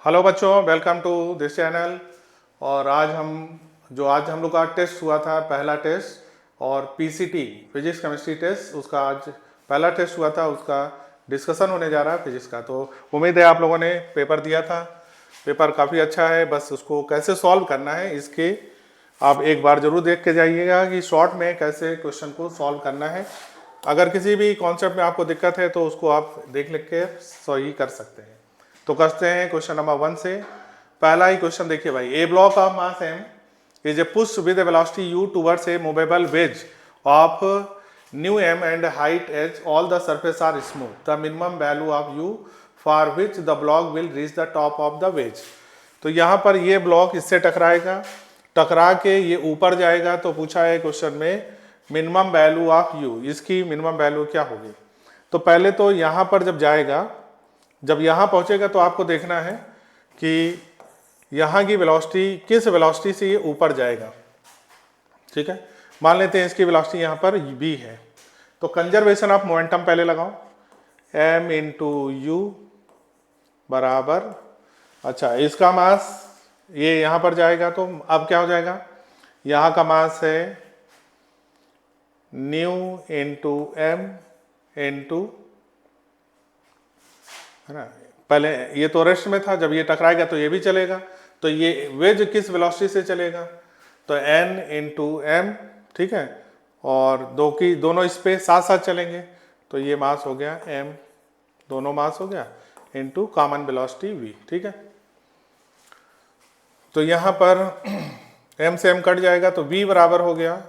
Hello बच्चों, welcome to this channel. और आज हम लोग का टेस्ट हुआ था, पहला टेस्ट और पीसीटी फिजिक्स केमिस्ट्री टेस्ट, उसका आज पहला टेस्ट हुआ था, उसका डिस्कशन होने जा रहा है फिजिक्स का। तो उम्मीद है आप लोगों ने पेपर दिया था, पेपर काफ़ी अच्छा है। बस उसको कैसे सॉल्व करना है इसके आप एक बार जरूर देख के जाइएगा कि शॉर्ट में कैसे क्वेश्चन को सॉल्व करना है। अगर किसी भी कॉन्सेप्ट में आपको दिक्कत है तो उसको आप देख लिख के सही कर सकते हैं। तो करते हैं क्वेश्चन नंबर 1 से। पहला ही क्वेश्चन देखिए भाई, a block of mass M is a push with velocity U towards a movable wedge of new M and height H all the surface are smooth, the minimum value of U for which the block will reach the top of the wedge. तो यहाँ पर ये block इससे टकराएगा, टकरा के ये ऊपर जाएगा। तो पूछा है क्वेश्चन में मिनिमम वैल्यू ऑफ यू, इसकी मिनिमम वैल्यू क्या होगी। तो पहले तो यहाँ पर जब जाएगा, जब यहाँ पहुँचेगा तो आपको देखना है कि यहाँ की वेलोसिटी किस वेलोसिटी से ये ऊपर जाएगा। ठीक है, मान लेते हैं इसकी वेलोसिटी यहाँ पर v है। तो कंजर्वेशन ऑफ मोमेंटम पहले लगाओ, m इंटू यू बराबर, अच्छा इसका मास ये यहाँ पर जाएगा तो अब क्या हो जाएगा, यहाँ का मास है न्यू इंटू एम इंटू, है ना। पहले ये तो रेस्ट में था, जब ये टकराएगा तो ये भी चलेगा। तो ये वेज किस वेलोसिटी से चलेगा, तो n इंटू एम, ठीक है, और दोनों इस पे साथ साथ चलेंगे। तो ये मास हो गया m, दोनों मास हो गया, इंटू कॉमन वेलोसिटी v। ठीक है, तो यहाँ पर m से m कट जाएगा तो v बराबर हो गया,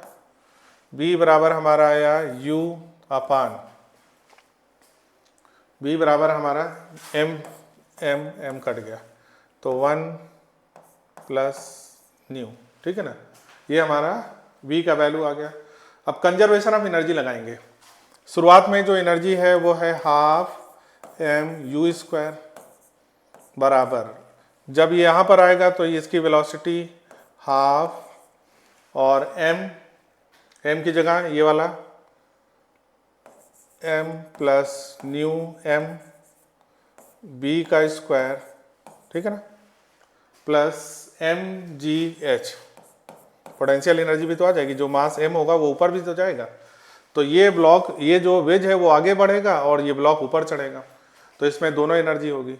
v बराबर हमारा आया u अपान, v बराबर हमारा m कट गया तो 1 प्लस न्यू। ठीक है ना, ये हमारा v का वैल्यू आ गया। अब कंजर्वेशन ऑफ एनर्जी लगाएंगे। शुरुआत में जो एनर्जी है वो है हाफ m(u²) बराबर, जब ये यहाँ पर आएगा तो इसकी वेलोसिटी हाफ, और m की जगह ये वाला m plus new m b का स्क्वायर, ठीक है ना, प्लस mgh, पोटेंशियल एनर्जी भी तो आ जाएगी, जो मास m होगा वो ऊपर भी तो जाएगा। तो ये ब्लॉक, ये जो वेज है वो आगे बढ़ेगा और ये ब्लॉक ऊपर चढ़ेगा, तो इसमें दोनों एनर्जी होगी।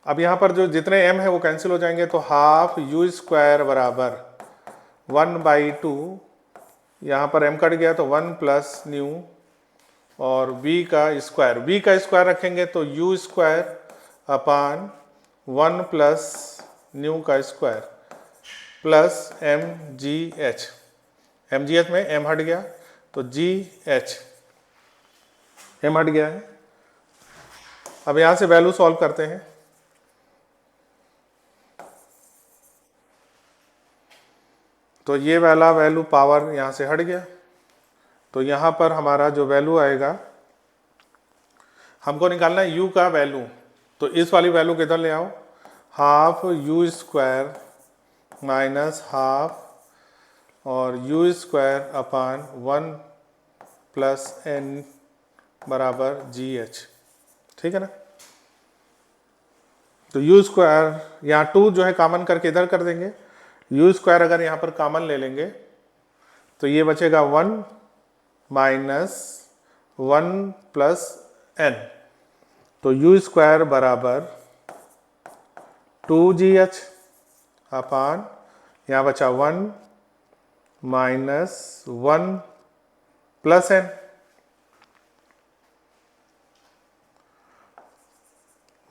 अब यहाँ पर जो जितने m है वो कैंसिल हो जाएंगे, तो हाफ u² बराबर 1/2, यहाँ पर m कट गया तो 1 प्लस न्यू, और v का स्क्वायर रखेंगे तो u² अपान 1 प्लस न्यू का स्क्वायर प्लस mgh, mgh में m हट गया तो gh, m हट गया है। अब यहाँ से वैल्यू सॉल्व करते हैं। तो ये वाला वैल्यू पावर यहाँ से हट गया, तो यहाँ पर हमारा जो वैल्यू आएगा, हमको निकालना है u का वैल्यू। तो इस वाली वैल्यू किधर ले आओ, हाफ u² माइनस हाफ और u² अपान 1 प्लस n बराबर gh। ठीक है ना, तो u², यहाँ 2 जो है कॉमन करके इधर कर देंगे, u² अगर यहाँ पर कॉमन ले लेंगे तो ये बचेगा 1 माइनस 1 प्लस n, तो u² बराबर 2gh अपान, यहाँ बचा 1 माइनस 1 प्लस n,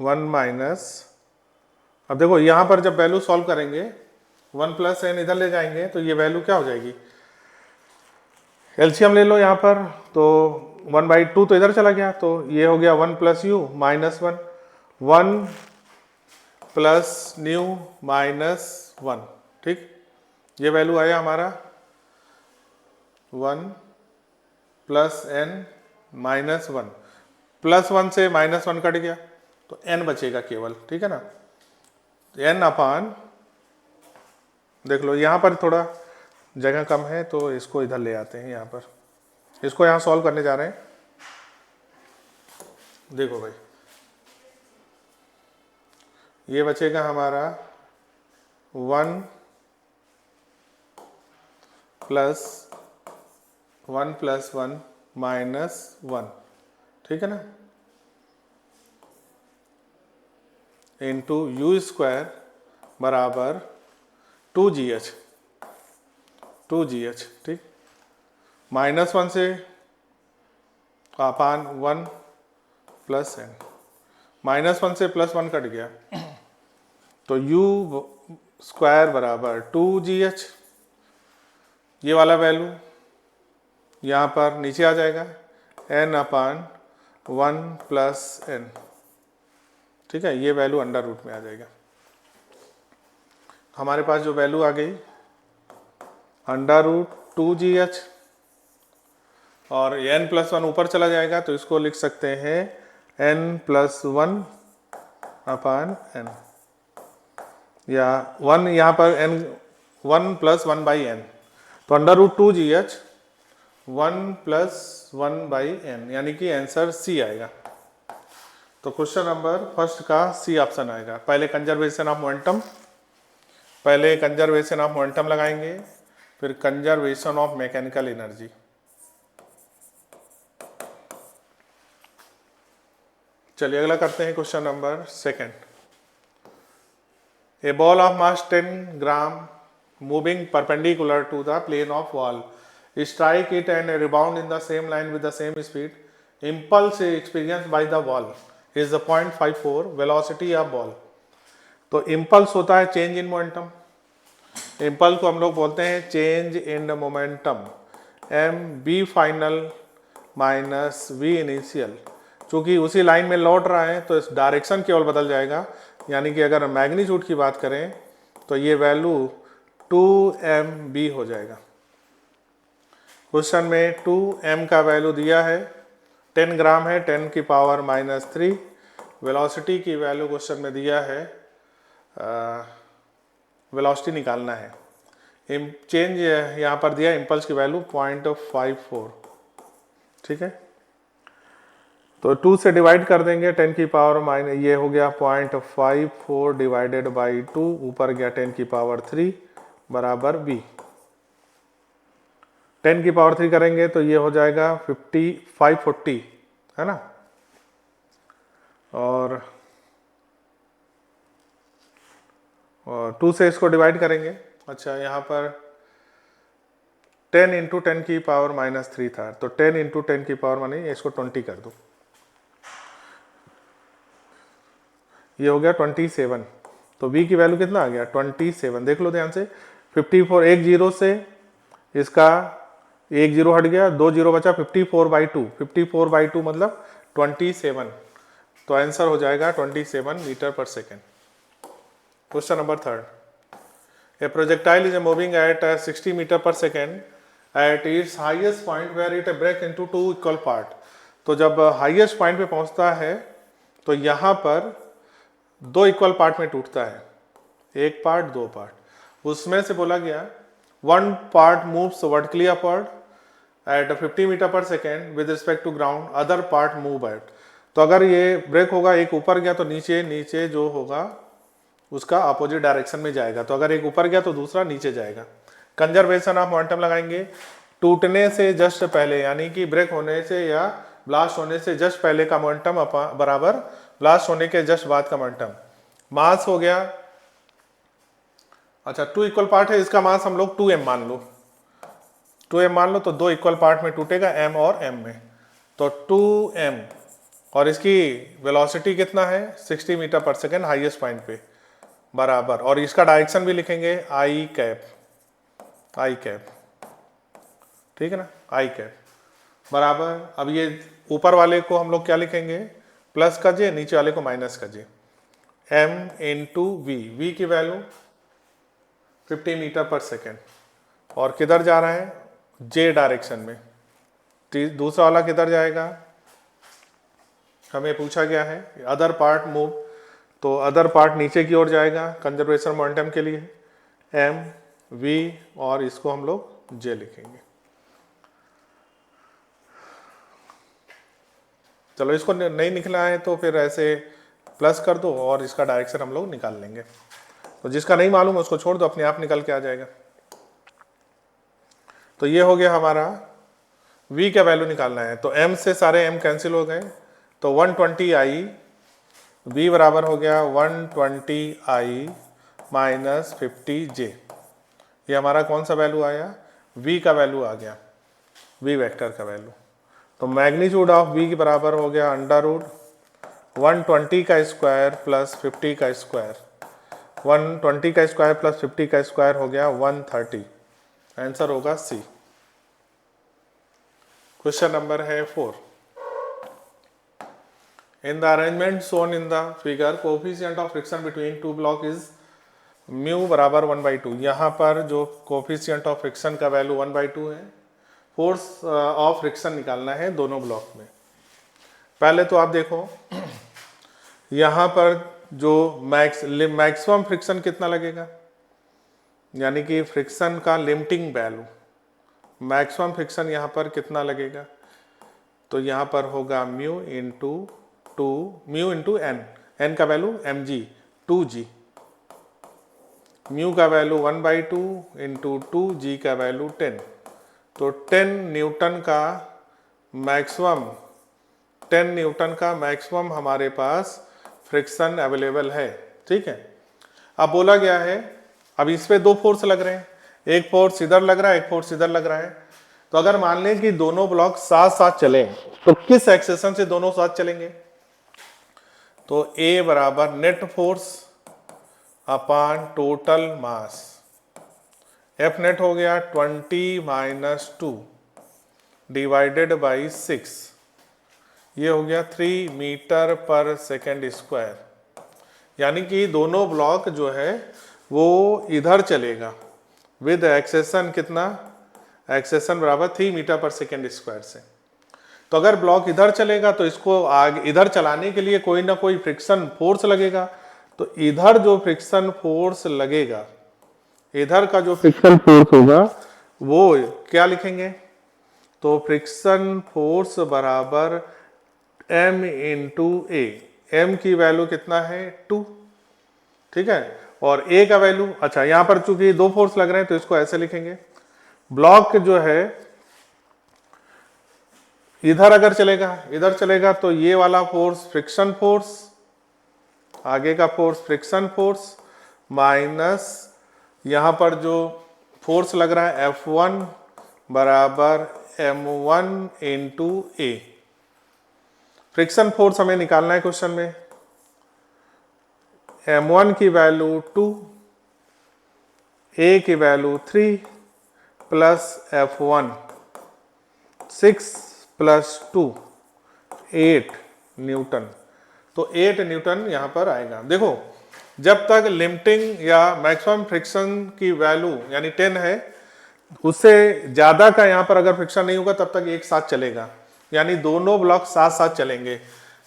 1 माइनस, अब देखो यहाँ पर जब वैल्यू सॉल्व करेंगे 1 प्लस n इधर ले जाएंगे तो ये वैल्यू क्या हो जाएगी, एलसीएम ले लो यहाँ पर, तो 1/2 तो इधर चला गया, तो ये हो गया 1 plus you minus 1, 1 plus new minus 1। ठीक, ये वैल्यू आया हमारा 1 प्लस n माइनस 1, प्लस 1 से माइनस 1 कट गया तो n बचेगा केवल। ठीक है ना, n अपान, देख लो यहाँ पर थोड़ा जगह कम है तो इसको इधर ले आते हैं, यहाँ पर इसको यहाँ सॉल्व करने जा रहे हैं। देखो भाई, ये बचेगा हमारा 1 प्लस 1 माइनस 1, ठीक है ना, इंटू यू स्क्वायर बराबर 2GH, ठीक, -1 से अपान 1 प्लस n, -1 से +1 कट गया तो u स्क्वायर बराबर 2GH, ये वाला वैल्यू यहाँ पर नीचे आ जाएगा n अपान 1 प्लस n, ठीक है, ये वैल्यू अंडर रूट में आ जाएगा। हमारे पास जो वैल्यू आ गई अंडर रूट 2GH और n+1 ऊपर चला जाएगा तो इसको लिख सकते हैं n+1 अपान n, या 1 यहाँ पर n 1 + 1/n, तो अंडर रूट 2GH 1 + 1/n, यानी कि आंसर सी आएगा। तो क्वेश्चन नंबर फर्स्ट का सी ऑप्शन आएगा। पहले कंजर्वेशन ऑफ मोमेंटम लगाएंगे, फिर कंजर्वेशन ऑफ मैकेनिकल एनर्जी। चलिए अगला करते हैं question number second. A ball of mass 10 gram moving perpendicular to the plane of wall, strike it and rebound in the same line with the same speed. Impulse experienced by the ball is the 0.54 velocity of ball. तो impulse होता है change in momentum, impulse को हम लोग बोलते हैं change in momentum, mv final minus v initial. चूंकि उसी लाइन में लौट रहा है तो इस डायरेक्शन केवल बदल जाएगा, यानी कि अगर मैग्नीट्यूड की बात करें तो ये वैल्यू 2mv हो जाएगा। क्वेश्चन में 2m का वैल्यू दिया है, 10 ग्राम है, 10⁻³ वेलोसिटी की वैल्यू क्वेश्चन में दिया है, वेलोसिटी निकालना है। चेंज यहाँ पर दिया इम्पल्स की वैल्यू 0.54, ठीक है, तो 2 से डिवाइड कर देंगे, 10⁻⁻, ये हो गया 0.54 डिवाइडेड बाई 2, ऊपर गया 10⁻³ बराबर b। 10⁻³ करेंगे तो ये हो जाएगा 540, है ना, और 2 से इसको डिवाइड करेंगे। अच्छा, यहाँ पर 10 × 10⁻³ था, तो 10 × 10⁻, इसको 20 कर दो, ये हो गया 27। तो v की वैल्यू कितना आ गया 27, देख लो ध्यान से, 54, एक जीरो से इसका एक जीरो हट गया, 2 जीरो बचा, 54/2, 54/2 मतलब 27, तो आंसर हो जाएगा 27 मीटर पर second. Question number third, a projectile is moving at 60 metre पर second at its highest point where it break into 2 equal part. तो जब हाईएस्ट पॉइंट पे पहुंचता है तो यहाँ पर 2 इक्वल पार्ट में टूटता है, एक पार्ट 2 पार्ट। उसमें से बोला गया 1 part moves vertically upward at 50 metre पर second with respect to ground, other part move at. तो अगर ये ब्रेक होगा, एक ऊपर गया तो नीचे जो होगा उसका अपोजिट डायरेक्शन में जाएगा, तो अगर एक ऊपर गया तो दूसरा नीचे जाएगा। कंजर्वेशन ऑफ मोमेंटम लगाएंगे, टूटने से जस्ट पहले, यानी कि ब्रेक होने से या ब्लास्ट होने से जस्ट पहले का मोमेंटम बराबर ब्लास्ट होने के जस्ट बाद का मोमेंटम। मास हो गया, अच्छा 2 इक्वल पार्ट है, इसका मास हम लोग 2m मान लो, 2m मान लो, तो 2 इक्वल पार्ट में टूटेगा, m और m में, तो 2m, और इसकी वेलोसिटी कितना है 60 मीटर पर सेकेंड हाईएस्ट पॉइंट पे बराबर, और इसका डायरेक्शन भी लिखेंगे i कैप, ठीक है ना, i कैप बराबर। अब ये ऊपर वाले को हम लोग क्या लिखेंगे, प्लस का j, नीचे वाले को माइनस का j, m × v की वैल्यू 50 मीटर पर सेकेंड, और किधर जा रहा है j डायरेक्शन में। दूसरा वाला किधर जाएगा, हमें पूछा गया है अदर पार्ट मूव, तो अदर पार्ट नीचे की ओर जाएगा कंजर्वेशन मोमेंटम के लिए, m v, और इसको हम लोग j लिखेंगे। चलो इसको नहीं लिखना है तो फिर ऐसे प्लस कर दो और इसका डायरेक्शन हम लोग निकाल लेंगे। तो जिसका नहीं मालूम उसको छोड़ दो, अपने आप निकल के आ जाएगा। तो ये हो गया हमारा v का वैल्यू निकालना है। तो m से सारे m कैंसिल हो गए, तो 120i v बराबर हो गया 120i माइनस 50j। ये हमारा कौन सा वैल्यू आया, v का वैल्यू आ गया, v वेक्टर का वैल्यू। तो मैग्नीट्यूड ऑफ v के बराबर हो गया अंडर रूट 120 का स्क्वायर प्लस 50 का स्क्वायर। 120 का स्क्वायर प्लस 50 का स्क्वायर हो गया 130। आंसर होगा सी। क्वेश्चन नंबर है 4। In the arrangement shown in the figure coefficient of friction between two block is mu बराबर 1/2। यहाँ पर जो कोफिशिएंट ऑफ फ्रिक्शन का वैल्यू 1/2 है। फोर्स ऑफ फ्रिक्शन निकालना है दोनों ब्लॉक में। पहले तो आप देखो यहाँ पर जो मैक्सिमम फ्रिक्शन कितना लगेगा, यानी कि फ्रिक्शन का लिमिटिंग वैल्यू, मैक्सिमम फ्रिक्शन यहाँ पर कितना लगेगा, तो यहाँ पर होगा म्यू इंटू एन। एन का वैल्यू mg 2g, म्यू का वैल्यू 1/2 इंटू 2g का वैल्यू 10। तो 10 न्यूटन का मैक्सिमम हमारे पास फ्रिक्शन अवेलेबल है। ठीक है, अब बोला गया है, अब इस पे दो फोर्स लग रहे हैं, एक फोर्स इधर लग रहा है, एक फोर्स इधर लग रहा है। तो अगर मान लें कि दोनों ब्लॉक साथ साथ चले तो किस एक्सेशन से दोनों साथ चलेंगे, तो A बराबर net force upon total mass. F net हो गया 20 - 2 डिवाइडेड बाई 6, ये हो गया 3 मीटर पर सेकेंड स्क्वायर। यानी कि दोनों ब्लॉक जो है वो इधर चलेगा विद एक्सेशन कितना, एक्सेशन बराबर 3 मीटर पर सेकेंड स्क्वायर से। तो अगर ब्लॉक इधर चलेगा तो इसको आगे इधर चलाने के लिए कोई ना कोई फ्रिक्शन फोर्स लगेगा। तो इधर जो फ्रिक्शन फोर्स लगेगा, इधर का जो फ्रिक्शन फोर्स होगा वो क्या लिखेंगे, तो फ्रिक्शन फोर्स बराबर m इंटू ए। m की वैल्यू कितना है 2, ठीक है, और a का वैल्यू, अच्छा यहां पर चूंकि दो फोर्स लग रहे हैं तो इसको ऐसे लिखेंगे, ब्लॉक जो है इधर अगर इधर चलेगा तो ये वाला फोर्स फ्रिक्शन फोर्स, आगे का फोर्स फ्रिक्शन फोर्स माइनस यहां पर जो फोर्स लग रहा है F1 बराबर m1 इंटू ए। फ्रिक्शन फोर्स हमें निकालना है क्वेश्चन में, m1 की वैल्यू 2, a की value 3 plus F1 6 plus 2 8 Newton. तो 8 न्यूटन यहां पर आएगा। देखो जब तक लिमिटिंग या मैक्सिमम फ्रिक्शन की वैल्यू यानी 10 है, उससे ज्यादा का यहां पर अगर फ्रिक्शन नहीं होगा तब तक एक साथ चलेगा, यानी दोनों ब्लॉक साथ साथ चलेंगे।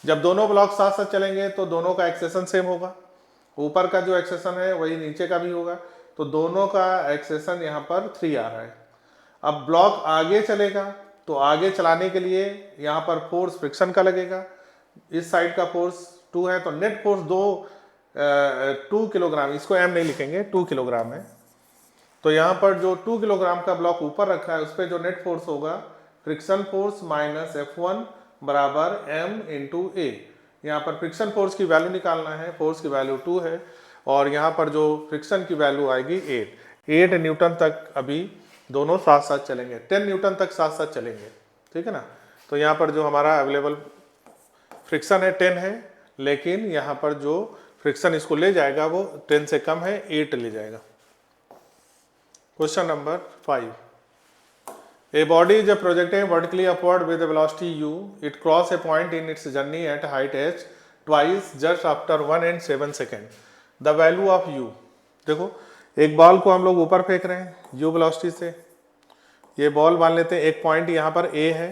जब दोनों ब्लॉक साथ साथ चलेंगे तो दोनों का एक्सेशन सेम होगा, ऊपर का जो एक्सेशन है वही नीचे का भी होगा। तो दोनों का एक्सेशन यहाँ पर 3 आ रहा है। अब ब्लॉक आगे चलेगा तो आगे चलाने के लिए यहाँ पर फोर्स फ्रिक्शन का लगेगा, इस साइड का फोर्स 2 है, तो नेट फोर्स 2 किलोग्राम, इसको m नहीं लिखेंगे, 2 किलोग्राम है। तो यहाँ पर जो 2 किलोग्राम का ब्लॉक ऊपर रखा है उस पर जो नेट फोर्स होगा फ्रिक्शन फोर्स माइनस F1 बराबर m इंटू ए। यहाँ पर फ्रिक्शन फोर्स की वैल्यू निकालना है, फोर्स की वैल्यू 2 है और यहाँ पर जो फ्रिक्शन की वैल्यू आएगी 8 न्यूटन तक अभी दोनों साथ साथ चलेंगे, 10 न्यूटन तक साथ साथ चलेंगे, ठीक है ना। तो यहाँ पर जो हमारा अवेलेबल फ्रिक्शन है 10 है, लेकिन यहाँ पर जो फ्रिक्शन इसको ले जाएगा वो 10 से कम है, 8 ले जाएगा। Question number 5। A body is projecting vertically upward with a velocity u. It crosses a point in its journey at height h twice just after 1 and 7 seconds. The value of u. देखो एक ball को हम लोग ऊपर फेंक रहे हैं u velocity से, ये बॉल मान लेते हैं एक पॉइंट यहाँ पर a है,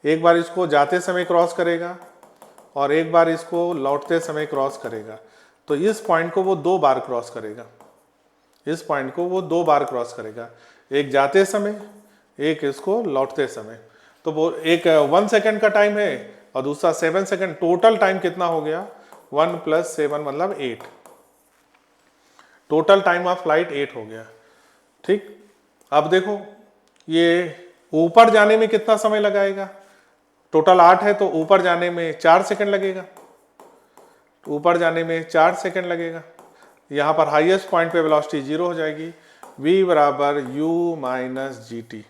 एक बार इसको जाते समय क्रॉस करेगा और एक बार इसको लौटते समय क्रॉस करेगा। तो इस पॉइंट को वो 2 बार क्रॉस करेगा, इस पॉइंट को वो 2 बार क्रॉस करेगा, एक जाते समय एक इसको लौटते समय। तो वो एक 1 सेकेंड का टाइम है और दूसरा 7 सेकेंड, टोटल टाइम कितना हो गया 1 + 7 मतलब 8। टोटल टाइम ऑफ फ्लाइट 8 हो गया। ठीक, अब देखो ये ऊपर जाने में कितना समय लगाएगा। टोटल 8 है तो ऊपर जाने में 4 सेकंड लगेगा, ऊपर जाने में 4 सेकंड लगेगा। यहाँ पर हाईएस्ट पॉइंट पे वेलोसिटी 0 हो जाएगी, v बराबर u - gt।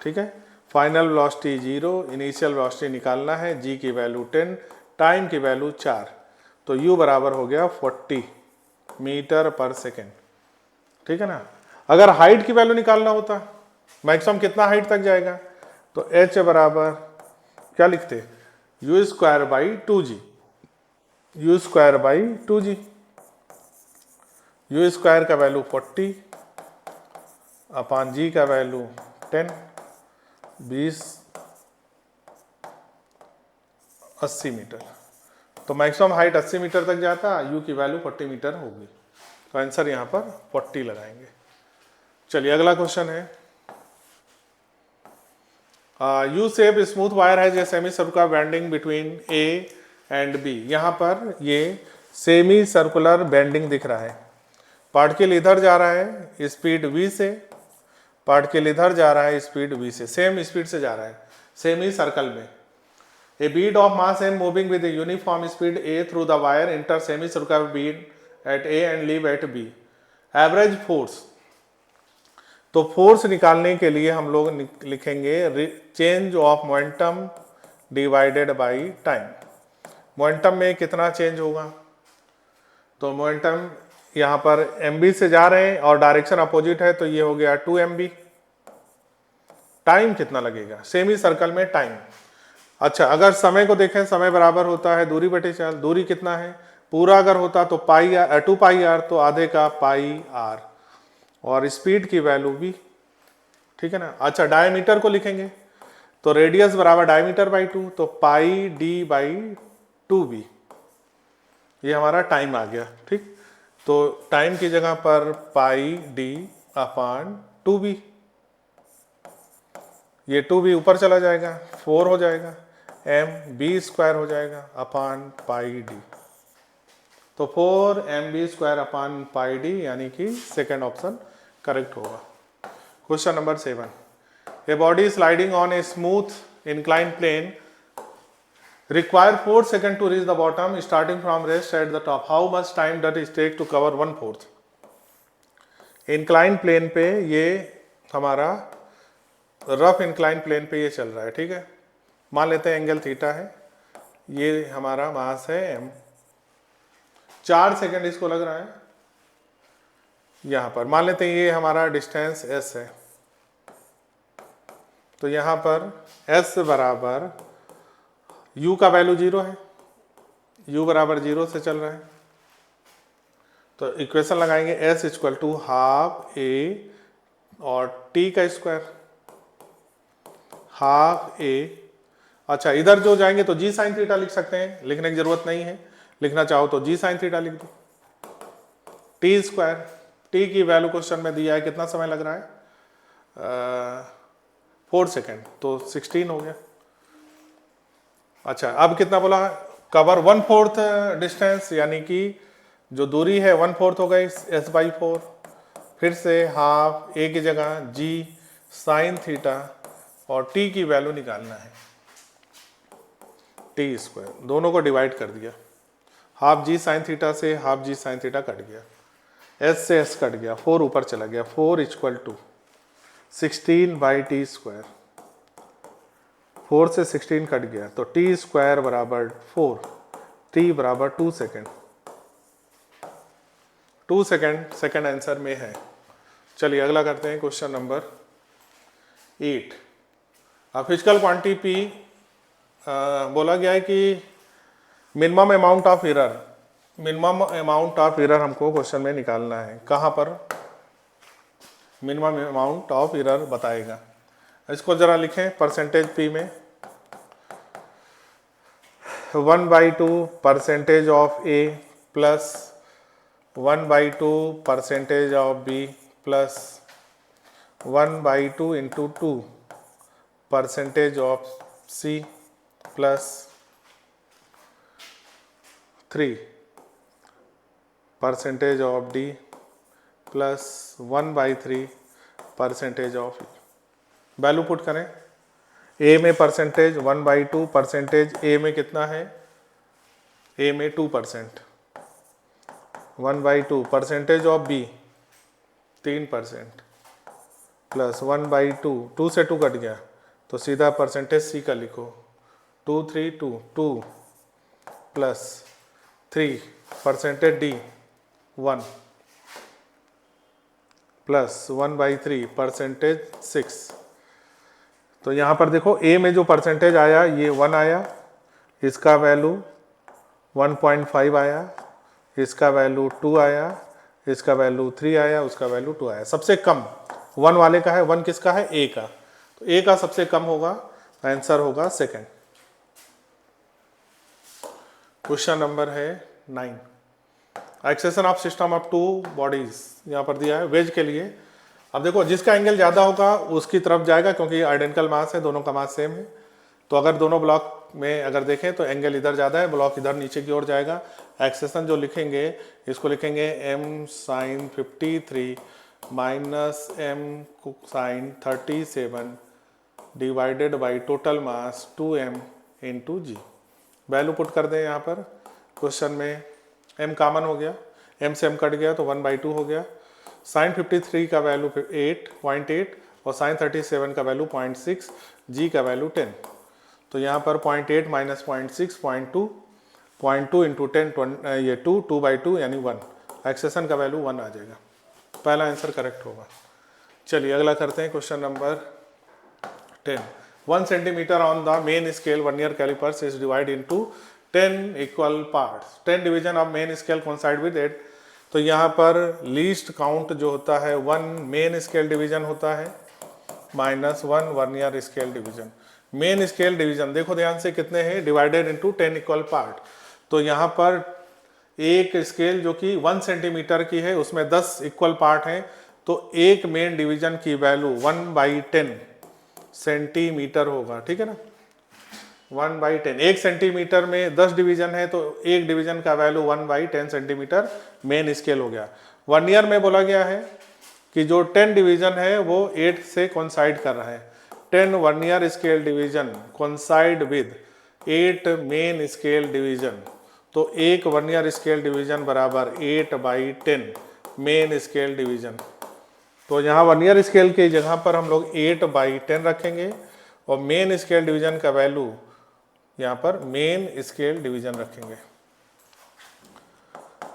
ठीक है, फाइनल वेलोसिटी 0, इनिशियल वेलोसिटी निकालना है, g की वैल्यू 10, टाइम की वैल्यू 4, तो u बराबर हो गया 40 मीटर पर सेकेंड। ठीक है ना। अगर हाइट की वैल्यू निकालना होता, मैक्सिमम कितना हाइट तक जाएगा, तो h बराबर क्या लिखते, u² / 2g, u² / 2g। u² का वैल्यू 40 अपान g का वैल्यू 10, 20 80 मीटर। तो मैक्सिमम हाइट 80 मीटर तक जाता, u की वैल्यू 40 मीटर होगी, तो आंसर यहाँ पर 40 लगाएंगे। चलिए अगला क्वेश्चन है, यू शेप स्मूथ वायर है जे semicircular bending between A and B. यहाँ पर ये सेमी सर्कुलर बेंडिंग दिख रहा है, पार्टिकल इधर जा रहा है स्पीड v से, पार्टिकल इधर जा रहा है स्पीड v से, सेम स्पीड से जा रहा है सेमी सर्कल में। A bead of mass m moving with uniform speed a through the wire enter semicircular bead at a and leave at b। Average force, तो force निकालने के लिए हम लोग लिखेंगे change of momentum divided by time. Momentum में कितना change होगा, तो मोमेंटम यहाँ पर mb से जा रहे हैं और डायरेक्शन अपोजिट है, तो ये हो गया 2mb। टाइम कितना लगेगा, सेमी सर्कल में टाइम। अच्छा, अगर समय को देखें, समय बराबर होता है दूरी बटे चाल। दूरी कितना है, पूरा अगर होता तो 2πr, तो आधे का πr, और स्पीड की वैल्यू v। ठीक है ना। अच्छा, डायमीटर को लिखेंगे, तो रेडियस बराबर डायमीटर बाई 2, तो πd/2b, ये हमारा टाइम आ गया। ठीक, तो टाइम की जगह पर πd/2b, ये 2b ऊपर चला जाएगा, 4 हो जाएगा, mb² हो जाएगा अपान πd, तो 4mb² πd, यानी कि सेकेंड ऑप्शन करेक्ट होगा। Question number 7, a body sliding on a smooth incline plane require 4 seconds to reach the bottom starting from rest at the top. How much time does it take to cover 1/4? Incline plane पे ये हमारा rough incline plane पे ये चल रहा है। ठीक है, मान लेते हैं एंगल थीटा है, ये हमारा मास है m, 4 सेकंड इसको लग रहा है। यहाँ पर मान लेते हैं ये हमारा डिस्टेंस s है, तो यहाँ पर s बराबर u का वैल्यू 0 है, u बराबर 0 से चल रहा है, तो इक्वेशन लगाएंगे s = ½ a और t का स्क्वायर, ½ a। अच्छा, इधर जो जाएंगे तो g sin थीटा लिख सकते हैं, लिखने की जरूरत नहीं है, लिखना चाहो तो g sin थीटा लिख दो। t², t की वैल्यू क्वेश्चन में दिया है, कितना समय लग रहा है, 4 सेकेंड, तो 16 हो गया। अच्छा, अब कितना बोला, कवर 1/4 डिस्टेंस, यानी कि जो दूरी है 1/4 हो गई s/4, फिर से ½ a की जगह g sin थीटा और t की वैल्यू निकालना है, t², दोनों को डिवाइड कर दिया, ½ g sin थीटा से ½ g sin थीटा कट गया, s से s कट गया, 4 ऊपर चला गया, 4 = 16/t², 4 से 16 कट गया, तो t² बराबर 4, t बराबर 2 सेकेंड, 2 सेकेंड सेकेंड आंसर में है। चलिए अगला करते हैं, question number 8। Physical quantity P बोला गया है कि मिनिमम अमाउंट ऑफ एरर हमको क्वेश्चन में निकालना है। कहाँ पर मिनिमम अमाउंट ऑफ एरर बताएगा, इसको जरा लिखें परसेंटेज P में, 1/2% of A plus 1/2% of B plus 1/2 × 2% of C plus percentage of D plus 1/3 percentage of E. Value put करें। ए में परसेंटेज 1/2, परसेंटेज ए में कितना है, ए में 2%, 1/2 परसेंटेज ऑफ बी 3% प्लस 1/2, 2 से 2 कट गया तो सीधा परसेंटेज सी का लिखो, 2 3 2 2 plus 3 percentage D 1 plus 1/3 percentage 6। तो यहाँ पर देखो ए में जो परसेंटेज आया ये 1 आया, इसका वैल्यू 1.5 आया, इसका वैल्यू 2 आया, इसका वैल्यू 3 आया, उसका वैल्यू 2 आया। सबसे कम 1 वाले का है, 1 किसका है, ए का, तो ए का सबसे कम होगा, आंसर होगा सेकंड। क्वेश्चन नंबर है 9, acceleration of system of 2 bodies यहाँ पर दिया है वेज के लिए। अब देखो जिसका एंगल ज़्यादा होगा उसकी तरफ जाएगा क्योंकि आइडेंटिकल मास है, दोनों का मास सेम है। तो अगर दोनों ब्लॉक में अगर देखें तो एंगल इधर ज़्यादा है, ब्लॉक इधर नीचे की ओर जाएगा। एक्सेशन जो लिखेंगे इसको लिखेंगे m sin 53 minus m sin 37 divided by total mass 2m into g. Value put कर दें यहाँ पर। क्वेश्चन में m कॉमन हो गया, m से m कट गया तो 1/2 हो गया। sin 53 का वैल्यू 8.8 और sin 37 का वैल्यू 0.6, g का वैल्यू 10। तो यहाँ पर 0.8 माइनस 0.6 0.2 इंटू 10 ये 2/2 यानी 1। एक्सेशन का वैल्यू 1 आ जाएगा, पहला आंसर करेक्ट होगा। चलिए अगला करते हैं question number 10। 1 centimetre on the main scale vernier callipers is divide into 10 equal parts. 10 division of main scale coincide with 8। तो यहाँ पर लीस्ट काउंट जो होता है 1 मेन स्केल डिवीजन होता है minus 1 vernier scale division. Main scale division देखो ध्यान से कितने हैं, डिवाइडेड इनटू 10 इक्वल पार्ट। तो यहाँ पर एक स्केल जो कि 1 सेंटीमीटर की है उसमें 10 इक्वल पार्ट हैं, तो एक मेन डिवीजन की वैल्यू 1/10 सेंटीमीटर होगा, ठीक है ना। 1/10, 1 सेंटीमीटर में 10 डिवीजन है तो एक डिवीजन का वैल्यू 1/10 सेंटीमीटर मेन स्केल हो गया। वर्नियर में बोला गया है कि जो 10 डिवीजन है वो 8 से कोइंसाइड कर रहा है। 10 vernier scale division coincide with 8 main scale division. तो एक वर्नियर स्केल डिवीजन बराबर 8/10 मेन स्केल डिवीजन। तो यहाँ वर्नियर स्केल की जगह पर हम लोग 8/10 रखेंगे और मेन स्केल डिवीजन का वैल्यू यहाँ पर मेन स्केल डिवीजन रखेंगे।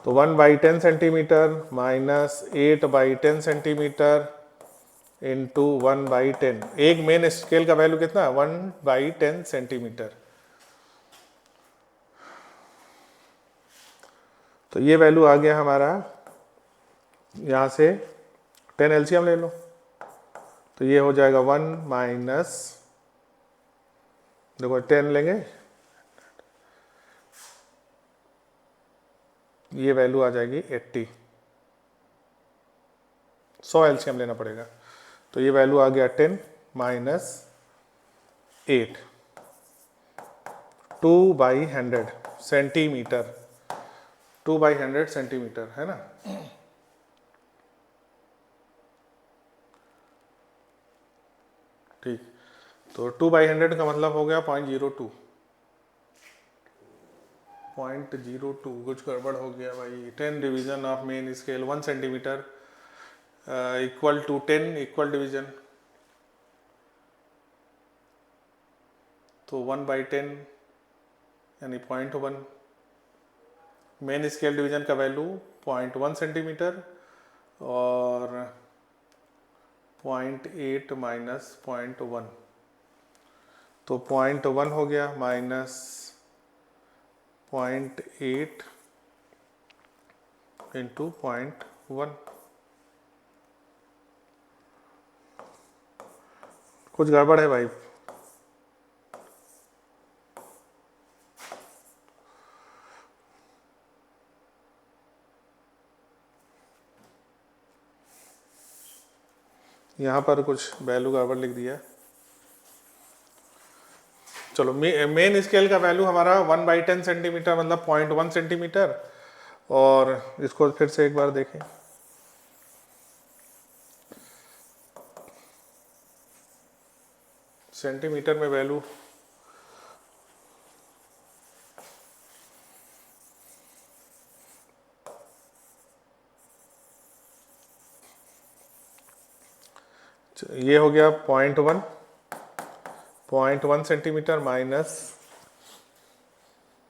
तो 1/10 सेंटीमीटर माइनस 8/10 सेंटीमीटर इंटू 1/10। एक मेन स्केल का वैल्यू कितना है, 1/10 सेंटीमीटर। तो ये वैल्यू आ गया हमारा, यहाँ से 10 एलसीएम ले लो तो ये हो जाएगा 1 माइनस, देखो 10 लेंगे, ये वैल्यू आ जाएगी 80। 100 एलसीएम लेना पड़ेगा। तो ये वैल्यू आ गया 10 माइनस 8, 2/100 सेंटीमीटर, 2/100 सेंटीमीटर है ना। ठीक, तो 2/100 का मतलब हो गया 0.02। 0.02 कुछ गड़बड़ हो गया भाई। 10 division of main scale 1 centimetre equal to 10 equal division, तो 1/10 यानी 0.1। मेन स्केल डिवीजन का वैल्यू 0.1 सेंटीमीटर और 0.8 माइनस 0.1, तो 0.1 हो गया माइनस 0.8 इंटू 0.1। कुछ गड़बड़ है भाई। यहाँ पर कुछ वैल्यू गड़बड़ लिख दिया। चलो मेन स्केल का वैल्यू हमारा 1/10 सेंटीमीटर मतलब 0.1 सेंटीमीटर। और इसको फिर से एक बार देखें, सेंटीमीटर में वैल्यू ये हो गया 0.1 सेंटीमीटर माइनस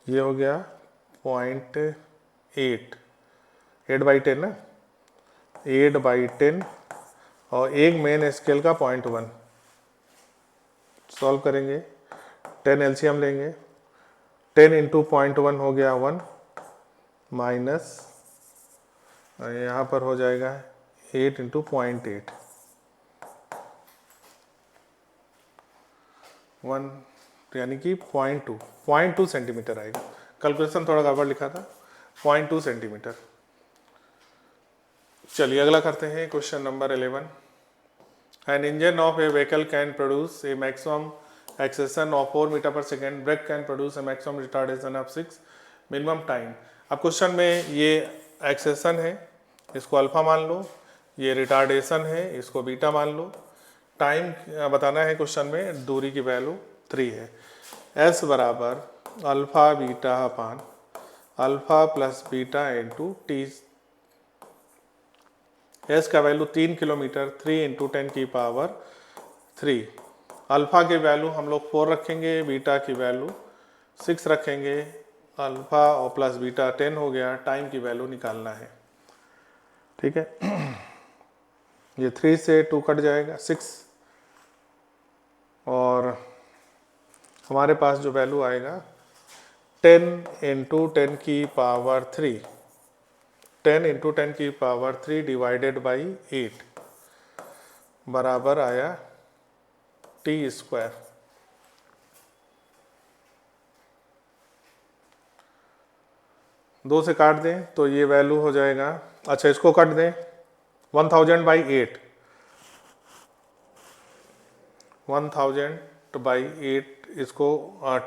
ये हो गया 8/10 ना, 8/10 और एक मेन स्केल का 0.1। सॉल्व करेंगे, 10 एलसीएम लेंगे, 10 इंटू 0.1 हो गया 1 माइनस यहाँ पर हो जाएगा 8 इंटू 0.8 1 यानी कि 0.2 सेंटीमीटर आएगा। कैलकुलेशन थोड़ा गड़बड़ लिखा था, 0.2 सेंटीमीटर। चलिए अगला करते हैं question number 11। An engine of a vehicle can produce a maximum acceleration of 4 metre पर second, brake can produce a maximum retardation of 6 minimum time. अब क्वेश्चन में ये एक्सेशन है, इसको अल्फा मान लो, ये रिटार्डेशन है, इसको बीटा मान लो। टाइम बताना है क्वेश्चन में, दूरी की वैल्यू 3 है। एस बराबर alpha beta upon alpha plus beta into T. S का वैल्यू 3 किलोमीटर, 3 इंटू 10 की पावर 3। अल्फा की वैल्यू हम लोग 4 रखेंगे, बीटा की वैल्यू 6 रखेंगे। अल्फा और प्लस बीटा 10 हो गया। टाइम की वैल्यू निकालना है, ठीक है। ये 3 से 2 कट जाएगा 6 और हमारे पास जो वैल्यू आएगा 10 इंटू 10 की पावर 3, 10 इंटू 10 की पावर 3 डिवाइडेड बाई 8 बराबर आया टी स्क्वायर। दो से काट दें तो ये वैल्यू हो जाएगा, अच्छा इसको काट दें 1000/8, 1000/8 इसको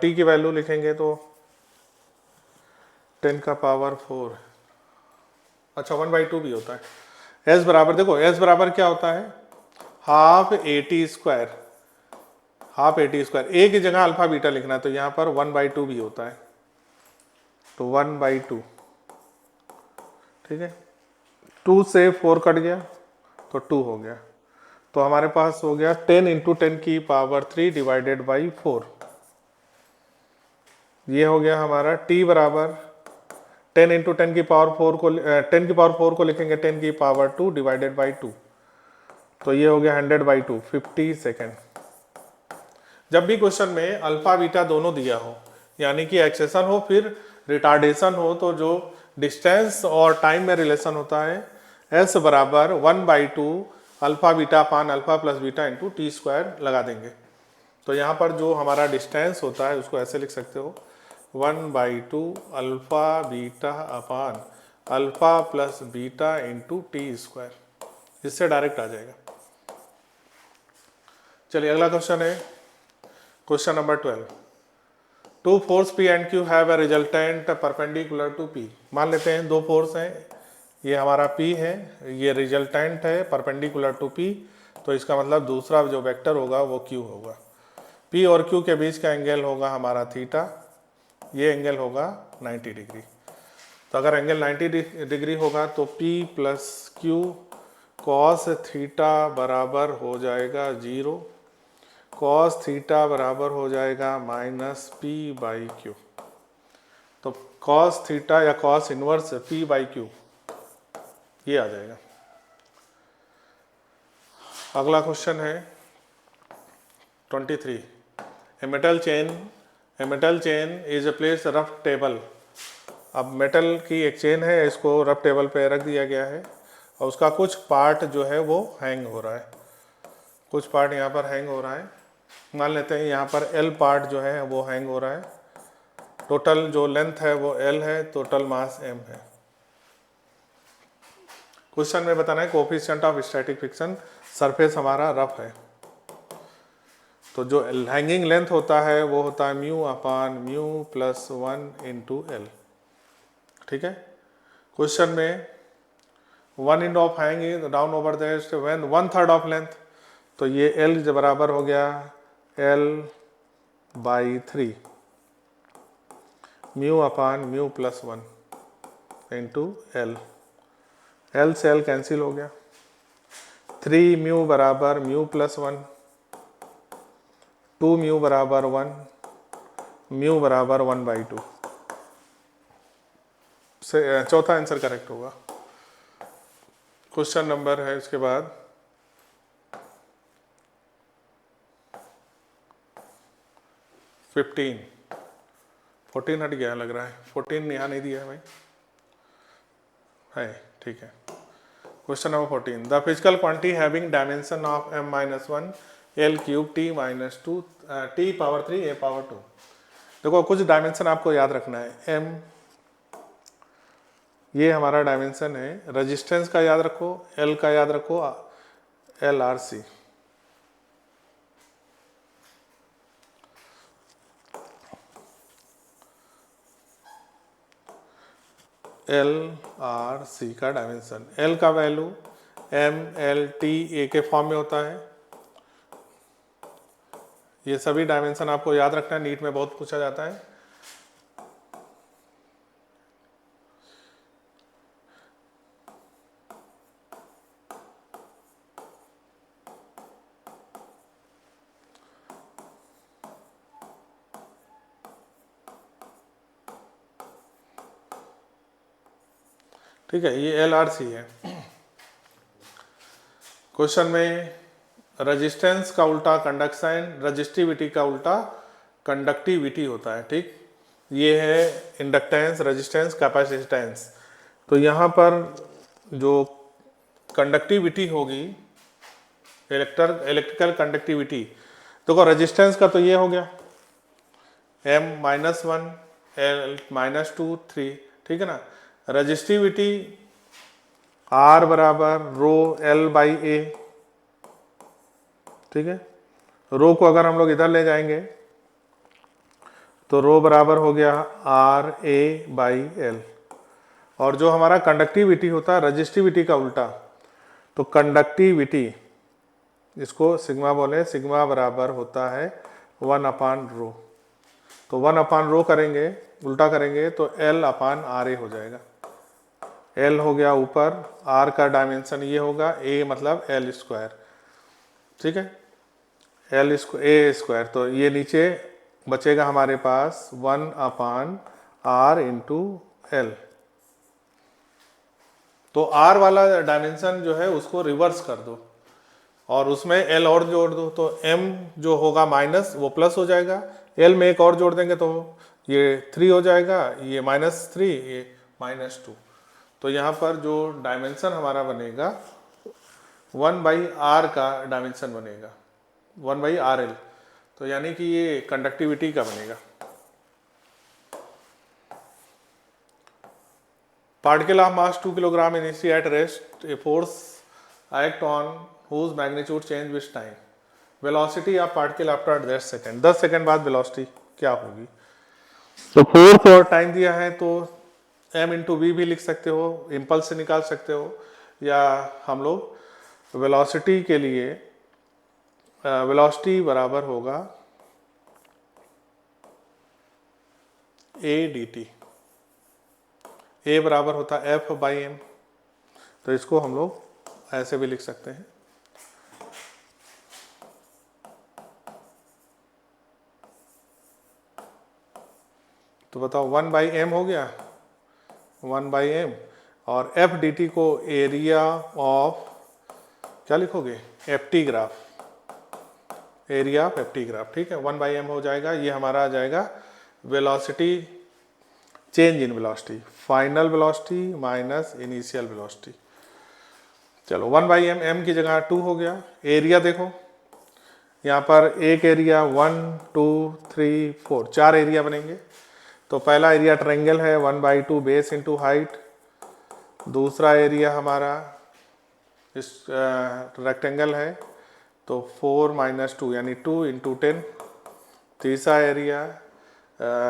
टी की वैल्यू लिखेंगे तो 10 का पावर 4, अच्छा 1/2 भी होता है। एस बराबर देखो, एस बराबर क्या होता है, half AT square, half AT square. A की जगह अल्फा बीटा लिखना है तो यहाँ पर 1/2 भी होता है, तो 1/2, ठीक है। 2 से 4 कट गया तो 2 हो गया, तो हमारे पास हो गया 10 इंटू 10 की पावर 3 डिवाइडेड बाई 4। ये हो गया हमारा टी बराबर 10 इंटू 10 की पावर 4 को 10 की पावर 4 को लिखेंगे 10 की पावर 2 डिवाइडेड बाई 2, तो ये हो गया 100/2, 50 सेकेंड। जब भी क्वेश्चन में अल्फा बीटा दोनों दिया हो, यानी कि एक्सेशन हो फिर रिटार्डेशन हो, तो जो डिस्टेंस और टाइम में रिलेशन होता है एस बराबर 1/2 अल्फा बीटा पान alpha plus beta into t square लगा देंगे। तो यहाँ पर जो हमारा डिस्टेंस होता है उसको ऐसे लिख सकते हो 1/2 alpha beta upon alpha plus beta into t square, इससे डायरेक्ट आ जाएगा। चलिए अगला क्वेश्चन है question number 12। Two force P and Q have a resultant perpendicular to P। मान लेते हैं दो फोर्स हैं, ये हमारा P है, ये रिजल्टेंट है परपेंडिकुलर टू P, तो इसका मतलब दूसरा जो वेक्टर होगा वो Q होगा। P और Q के बीच का एंगल होगा हमारा थीटा, ये एंगल होगा 90 डिग्री। तो अगर एंगल 90 डिग्री होगा तो P plus Q cos theta बराबर हो जाएगा 0, कॉस थीटा बराबर हो जाएगा -P/Q। तो कॉस थीटा या कॉस इनवर्स P/Q ये आ जाएगा। अगला क्वेश्चन है 23। A metal chain is a place rough table. अब मेटल की एक चेन है, इसको रफ टेबल पे रख दिया गया है और उसका कुछ पार्ट जो है वो हैंग हो रहा है, कुछ पार्ट यहाँ पर हैंग हो रहा है। मान लेते हैं यहाँ पर L पार्ट जो है वो हैंग हो रहा है, टोटल जो लेंथ है वो L है, टोटल मास M है। क्वेश्चन में बताना है coefficient of static friction, surface हमारा रफ है। तो जो हैंगिंग लेंथ होता है वो होता है mu upon mu plus 1 into L. ठीक है, क्वेश्चन में 1 end of hanging down over that when 1/3 of length, तो ये एल बराबर हो गया L/3 mu upon mu plus 1 into L. L से एल कैंसिल हो गया, 3 म्यू बराबर म्यू प्लस 1, 2 म्यू बराबर 1, म्यू बराबर 1/2 से चौथा आंसर करेक्ट होगा। क्वेश्चन नंबर है इसके बाद 15। 14 हट गया लग रहा है, 14 यहाँ नहीं दिया है भाई, है ठीक है। Question number 14, the physical quantity having dimension of m-1 L cube t minus 2 t power 3 a power 2। देखो कुछ डायमेंशन आपको याद रखना है। m ये हमारा डायमेंशन है, रेजिस्टेंस का याद रखो, L का याद रखो, LRC। LRC का डायमेंशन, L का वैल्यू M/L/T/A के फॉर्म में होता है। ये सभी डायमेंशन आपको याद रखना है, नीट में बहुत पूछा जाता है। ठीक है, ये LRC है। क्वेश्चन में रेजिस्टेंस का उल्टा कंडक्शन, रजिस्टिविटी का उल्टा कंडक्टिविटी होता है। ठीक, ये है इंडक्टेंस, रेजिस्टेंस, कैपेसिटेंस। तो यहाँ पर जो कंडक्टिविटी होगी, इलेक्ट्रिकल कंडक्टिविटी, देखो रेजिस्टेंस का तो ये हो गया M-1 L-2 3, ठीक है ना। रजिस्टिविटी R बराबर रो L/A, ठीक है। रो को अगर हम लोग इधर ले जाएंगे तो रो बराबर हो गया RA/L। और जो हमारा कंडक्टिविटी होता है रजिस्टिविटी का उल्टा, तो कंडक्टिविटी इसको सिग्मा बोले, सिग्मा बराबर होता है 1/रो। तो 1/रो करेंगे, उल्टा करेंगे तो L/RA हो जाएगा। L हो गया ऊपर, R का डायमेंशन ये होगा, A मतलब L², ठीक है, A²। तो ये नीचे बचेगा हमारे पास 1/R इंटू L। तो R वाला डायमेंशन जो है उसको रिवर्स कर दो और उसमें L और जोड़ दो, तो M जो होगा माइनस वो प्लस हो जाएगा, L में एक और जोड़ देंगे तो ये 3 हो जाएगा, ये -3, ये -2। तो यहाँ पर जो डायमेंशन हमारा बनेगा 1/R का डायमेंशन बनेगा, 1/RL। तो यानी कि ये कंडक्टिविटी का बनेगा। Particle of mass 2 kilogram initially at rest, a force act on whose magnitude change with time, velocity of particle after 10 second, 10 second बाद वेलोसिटी क्या होगी। तो फोर्स और टाइम दिया है तो m/v भी लिख सकते हो, इम्पल्स से निकाल सकते हो, या हम लोग वेलोसिटी के लिए वेलोसिटी बराबर होगा a/dt, a बराबर होता है F/m। तो इसको हम लोग ऐसे भी लिख सकते हैं। तो बताओ 1/m हो गया, 1/m, और F/dt को एरिया ऑफ क्या लिखोगे, FT graph, area of FT graph, ठीक है। 1/m हो जाएगा, ये हमारा आ जाएगा velocity, change in velocity, final velocity minus initial velocity. चलो 1/m, m की जगह 2 हो गया। एरिया देखो यहाँ पर एक एरिया 1 2 3 4 4 एरिया बनेंगे। तो पहला एरिया ट्रायंगल है 1/2 बेस इंटू हाइट, दूसरा एरिया हमारा इस रेक्टेंगल है तो 4 - 2 यानी 2 × 10। तीसरा एरिया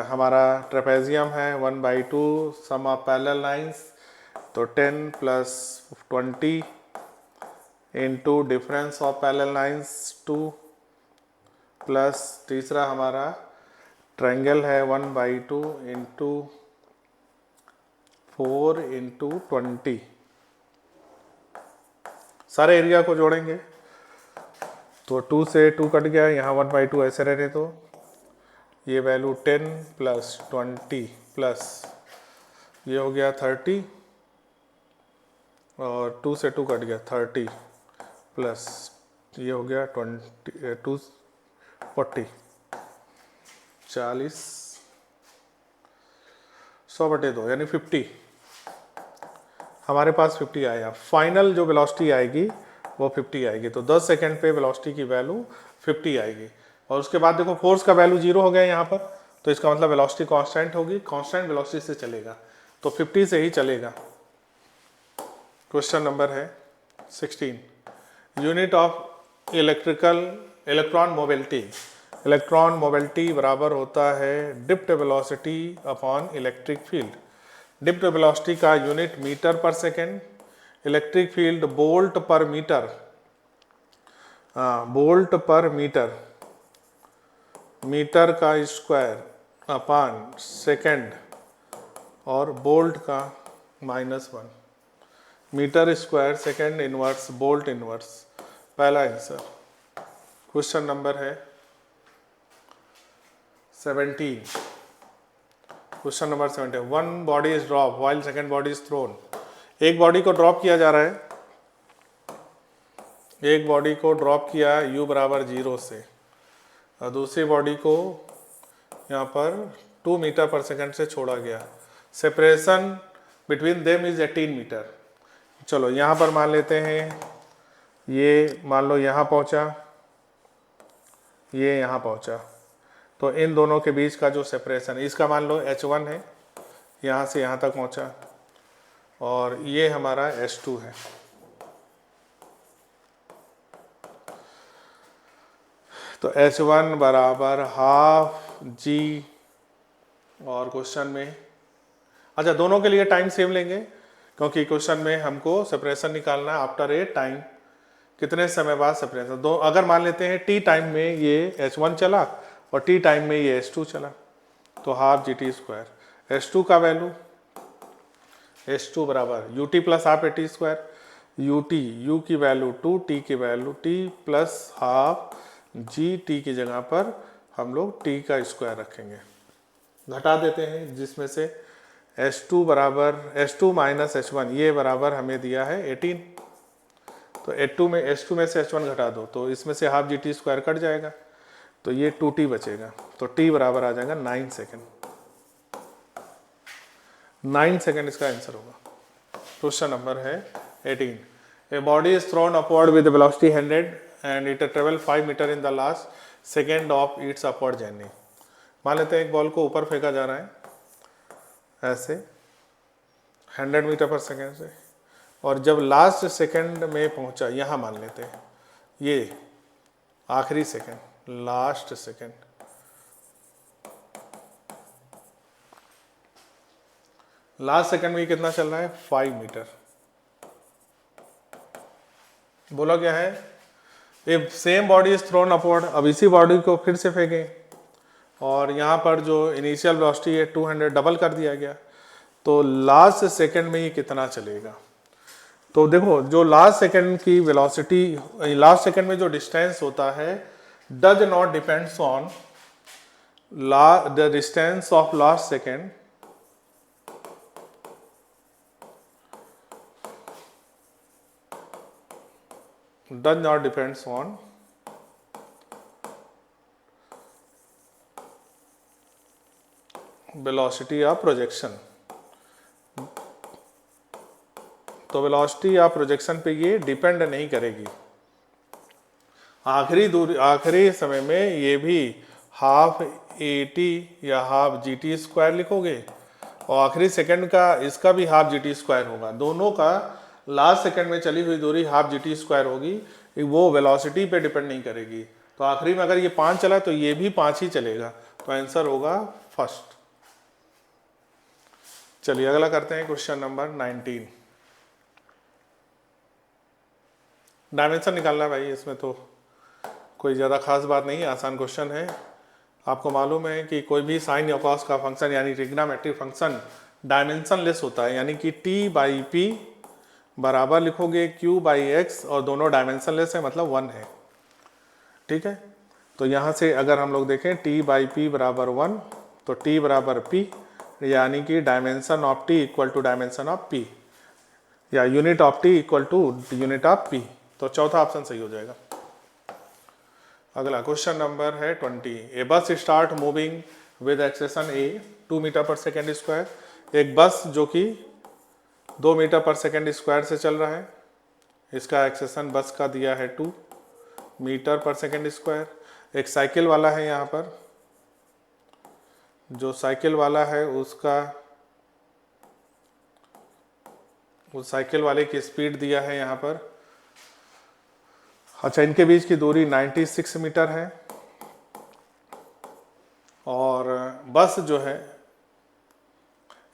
हमारा ट्रेपेजियम है 1/2 सम ऑफ पैरेलल लाइंस, तो 10 + 20 into difference of parallel lines 2 plus तीसरा हमारा ट्रायंगल है 1/2 इंटू 4 × 20। सारे एरिया को जोड़ेंगे तो 2 से 2 कट गया, यहाँ 1/2 ऐसे रहने तो ये वैल्यू 10 + 20 प्लस ये हो गया 30 और 2 से 2 कट गया 30 प्लस ये हो गया 40 40 100/2 यानी 50। हमारे पास 50 आया। फाइनल जो वेलोसिटी आएगी वो 50 आएगी। तो 10 सेकंड पे वेलोसिटी की वैल्यू 50 आएगी। और उसके बाद देखो फोर्स का वैल्यू 0 हो गया यहाँ पर, तो इसका मतलब वेलोसिटी कांस्टेंट होगी, कांस्टेंट वेलोसिटी से चलेगा तो 50 से ही चलेगा। क्वेश्चन नंबर है 16। Unit of electron mobility. Electron mobility बराबर होता है drift velocity upon electric field. Drift velocity का यूनिट मीटर पर second, electric field volt per metre, volt per metre, metre का स्क्वायर अपॉन सेकेंड और बोल्ट का -1, metre square second inverse volt inverse. पहला answer. Question number है 17। Question number 17। One body is drop while second body is thrown. एक body को drop किया जा रहा है, एक बॉडी को ड्रॉप किया u = 0 से, और दूसरी बॉडी को यहाँ पर 2 मीटर पर सेकेंड से छोड़ा गया। Separation between them is 18 metre. चलो यहाँ पर मान लेते हैं, ये मान लो यहाँ पहुँचा, ये यहाँ पहुँचा, तो इन दोनों के बीच का जो सेपरेशन इसका मान लो h1 है, यहाँ से यहाँ तक पहुँचा, और ये हमारा h2 है। तो h1 = ½ g। और क्वेश्चन में अच्छा दोनों के लिए टाइम सेम लेंगे, क्योंकि क्वेश्चन में हमको सेपरेशन निकालना है आफ्टर ए टाइम, कितने समय बाद सेपरेशन। दो अगर मान लेते हैं t टाइम में ये h1 चला और t टाइम में ये h2 चला, तो ½ GT²। h2 का value h2 = ut + ½ AT²। ut u की वैल्यू 2, t की वैल्यू t + ½ GT की जगह पर हम लोग t का स्क्वायर रखेंगे, घटा देते हैं, जिसमें से h2 - h1 ये बराबर हमें दिया है 18। तो h2 में से h1 घटा दो तो इसमें से ½ GT² कट जाएगा, तो ये 2t बचेगा, तो t बराबर आ जाएगा 9 सेकेंड। 9 सेकेंड इसका आंसर होगा। क्वेश्चन नंबर है 18। A body is thrown upward with velocity 100 and it travel 5 metre in the last second of its upward journey. मान लेते हैं एक बॉल को ऊपर फेंका जा रहा है ऐसे 100 मीटर पर सेकेंड से, और जब लास्ट सेकेंड में पहुंचा, यहाँ मान लेते हैं ये आखिरी second, last second, last second में ये कितना चल रहा है 5 मीटर। बोला क्या है, if same body is thrown upward. अब इसी बॉडी को फिर से फेंकें और यहाँ पर जो इनिशियल वेलोसिटी है 200 डबल कर दिया गया, तो लास्ट सेकेंड में ये कितना चलेगा। तो देखो जो लास्ट सेकेंड की वेलोसिटी, लास्ट सेकेंड में जो डिस्टेंस होता है does not depends on the distance of last second does not depends on velocity of projection। तो वेलोसिटी ऑफ प्रोजेक्शन पे ये डिपेंड नहीं करेगी। आखिरी समय में ये भी ½ AT या ½ GT² लिखोगे, और आखिरी सेकंड का इसका भी ½ GT² होगा। दोनों का लास्ट सेकंड में चली हुई दूरी ½ GT² होगी, वो वेलोसिटी पे डिपेंड नहीं करेगी। तो आखिरी में अगर ये 5 चला तो ये भी 5 ही चलेगा, तो आंसर होगा फर्स्ट। चलिए अगला करते हैं क्वेश्चन नंबर 19। डायमेंशन निकालना है भाई, इसमें तो कोई ज़्यादा खास बात नहीं है, आसान क्वेश्चन है। आपको मालूम है कि कोई भी साइन या कॉस का फंक्शन यानी ट्रिग्नोमेट्रिक फंक्शन डायमेंशन लेस होता है, यानी कि टी बाई पी बराबर लिखोगे क्यू बाई एक्स और दोनों डायमेंशन लेस है, मतलब 1 है। ठीक है, तो यहाँ से अगर हम लोग देखें टी बाई पी बराबर 1, तो टी बराबर पी, यानी कि dimension of T equal to dimension of P, या unit of T equal to unit of P. तो चौथा ऑप्शन सही हो जाएगा। अगला क्वेश्चन नंबर है 20। A bus start moving with acceleration a 2 metre पर सेकेंड स्क्वायर। एक बस जो कि 2 मीटर पर सेकेंड स्क्वायर से चल रहा है, इसका एक्सेलेरेशन बस का दिया है 2 मीटर पर सेकेंड स्क्वायर। एक साइकिल वाला है, यहाँ पर जो साइकिल वाला है उसका, उस साइकिल वाले की स्पीड दिया है यहाँ पर। अच्छा, इनके बीच की दूरी 96 मीटर है, और बस जो है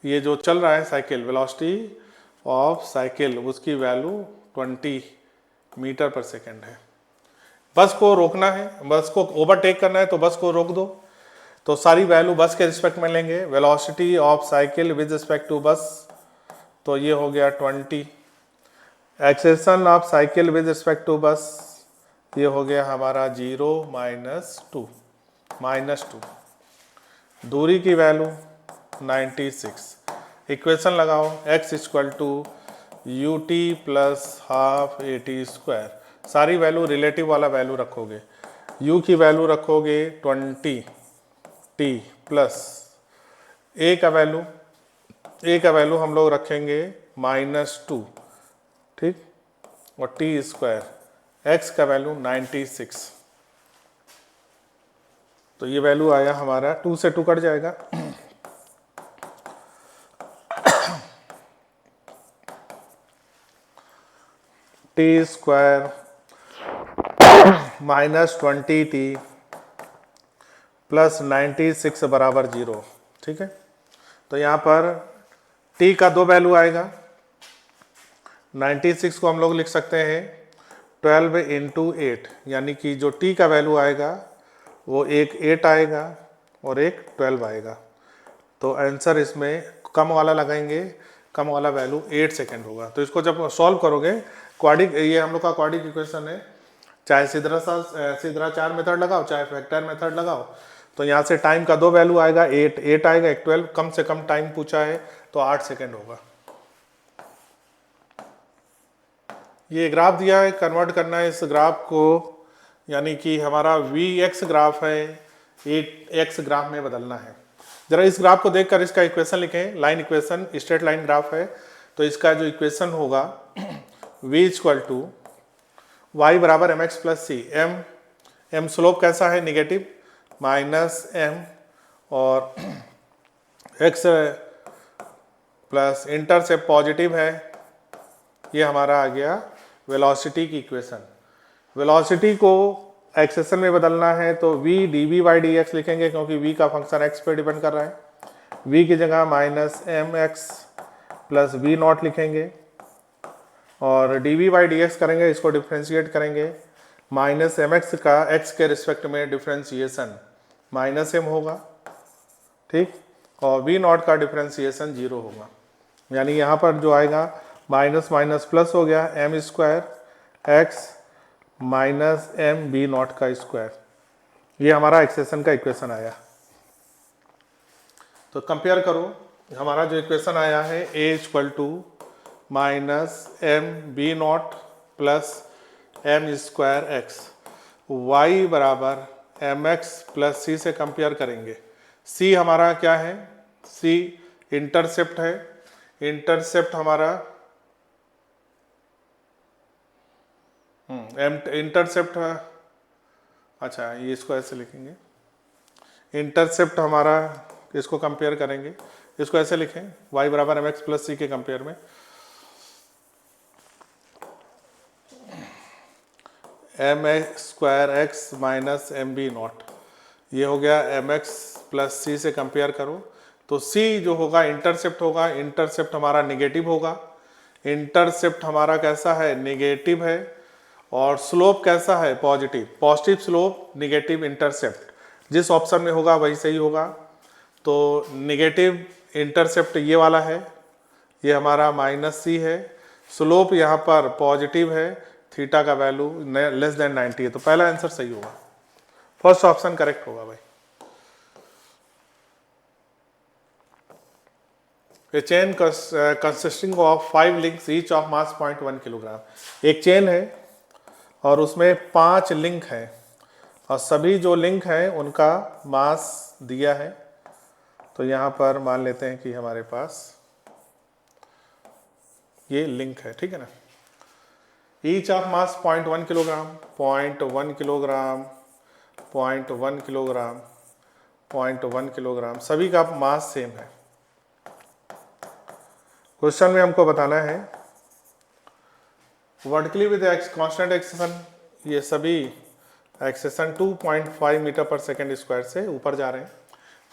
ये जो चल रहा है साइकिल, वेलोसिटी ऑफ साइकिल उसकी वैल्यू 20 मीटर पर सेकेंड है। बस को रोकना है, बस को ओवरटेक करना है, तो बस को रोक दो। तो सारी वैल्यू बस के रिस्पेक्ट में लेंगे, velocity of cycle with respect to bus, तो ये हो गया 20। Acceleration of cycle with respect to bus, ये हो गया हमारा 0 -2। दूरी की वैल्यू 96। इक्वेशन लगाओ, x equal to u t plus half a t square. सारी वैल्यू रिलेटिव वाला वैल्यू रखोगे, u की वैल्यू रखोगे 20 t प्लस a का वैल्यू हम लोग रखेंगे -2, ठीक, और t स्क्वायर, x का वैल्यू 96। तो ये वैल्यू आया हमारा, 2 से 2 कट जाएगा, टी स्क्वायर -20t प्लस 96 बराबर 0। ठीक है, तो यहाँ पर t का 2 वैल्यू आएगा। 96 को हम लोग लिख सकते हैं 12 × 8, यानी कि जो t का वैल्यू आएगा वो एक 8 आएगा और एक 12 आएगा। तो आंसर इसमें कम वाला लगाएंगे, कम वाला वैल्यू 8 सेकेंड होगा। तो इसको जब सॉल्व करोगे, क्वाड्रिक, ये हम लोग का क्वाड्रिक इक्वेशन है, चाहे सीधा 4 मेथड लगाओ चाहे फैक्टर मेथड लगाओ, तो यहाँ से टाइम का 2 वैल्यू आएगा, 8 आएगा, एक 12, कम से कम टाइम पूछा है तो 8 सेकेंड होगा। ये ग्राफ दिया है, कन्वर्ट करना है इस ग्राफ को, यानी कि हमारा Vx ग्राफ है, 8x ग्राफ में बदलना है। जरा इस ग्राफ को देखकर इसका इक्वेशन लिखें, line equation, straight line graph है, तो इसका जो इक्वेशन होगा v इक्वल टू वाई बराबर mx प्लस सी। m स्लोप कैसा है, निगेटिव, -m, और x प्लस इंटरसेप्ट पॉजिटिव है। ये हमारा आ गया वेलोसिटी की इक्वेशन। वेलोसिटी को एक्सेलेरेशन में बदलना है तो v dv/dx लिखेंगे, क्योंकि v का फंक्शन x पे डिपेंड कर रहा है। v की जगह -mx प्लस v0 लिखेंगे, और dv/dx करेंगे, इसको डिफ्रेंशिएट करेंगे, -mx का x के रिस्पेक्ट में डिफ्रेंशिएशन -m होगा, ठीक, और v0 का डिफ्रेंशिएशन 0 होगा। यानी यहाँ पर जो आएगा माइनस माइनस प्लस हो गया, m square x minus m v0 का स्क्वायर। ये हमारा एक्सेलेरेशन का इक्वेशन आया। तो कंपेयर करो, हमारा जो इक्वेशन आया है a equal to -m v0 plus m square x, y बराबर mx प्लस c से कंपेयर करेंगे। c हमारा क्या है, c इंटरसेप्ट है, इंटरसेप्ट हमारा इंटरसेप्ट, अच्छा ये इसको ऐसे लिखेंगे, इंटरसेप्ट हमारा, इसको कंपेयर करेंगे, इसको ऐसे लिखें, y बराबर mx प्लस सी के कंपेयर में। M X square X minus M B naught, ये हो गया एम एक्स प्लस सी से कंपेयर करो तो सी जो होगा इंटरसेप्ट होगा, इंटरसेप्ट हमारा निगेटिव होगा, इंटरसेप्ट हमारा कैसा है, निगेटिव है, और स्लोप कैसा है, positive, positive slope negative intercept, जिस ऑप्शन में होगा वही सही होगा। तो निगेटिव इंटरसेप्ट ये वाला है, ये हमारा माइनस सी है, स्लोप यहाँ पर पॉजिटिव है, थीटा का वैल्यू लेस देन 90 है, तो पहला आंसर सही होगा, फर्स्ट ऑप्शन करेक्ट होगा भाई। A chain consisting of 5 links each of mass 0.1 kilogram, एक चेन है और उसमें 5 लिंक है और सभी जो लिंक हैं उनका मास दिया है। तो यहाँ पर मान लेते हैं कि हमारे पास ये लिंक है, ठीक है ना। Each of mass 0.1 kilogram, 0.1 kilogram, 0.1 kilogram, 0.1 kilogram, सभी का मास सेम है। क्वेश्चन में हमको बताना है वर्टिकली विद कांस्टेंट एक्सेशन, ये सभी एक्सेशन 2.5 मीटर पर सेकेंड स्क्वायर से ऊपर जा रहे हैं।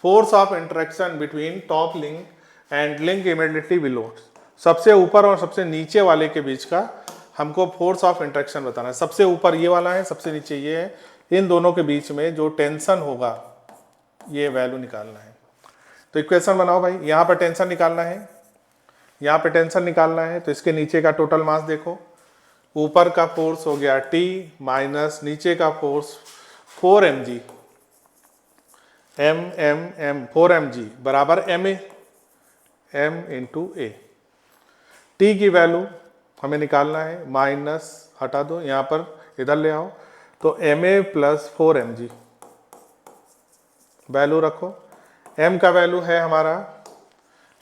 Force of interaction between top link and link immediately below, सबसे ऊपर और सबसे नीचे वाले के बीच का हमको फोर्स ऑफ इंटरेक्शन बताना है। सबसे ऊपर ये वाला है, सबसे नीचे ये है, इन दोनों के बीच में जो टेंशन होगा ये वैल्यू निकालना है। तो इक्वेशन बनाओ भाई, यहाँ पर टेंशन निकालना है, यहाँ पे टेंशन निकालना है, तो इसके नीचे का टोटल मास देखो, ऊपर का फोर्स हो गया T माइनस नीचे का फोर्स 4 mg, फोर mg बराबर ma, m इंटू ए। टी की वैल्यू हमें निकालना है, माइनस हटा दो, यहाँ पर इधर ले आओ, तो ma प्लस 4 mg वैल्यू रखो, m का वैल्यू है हमारा,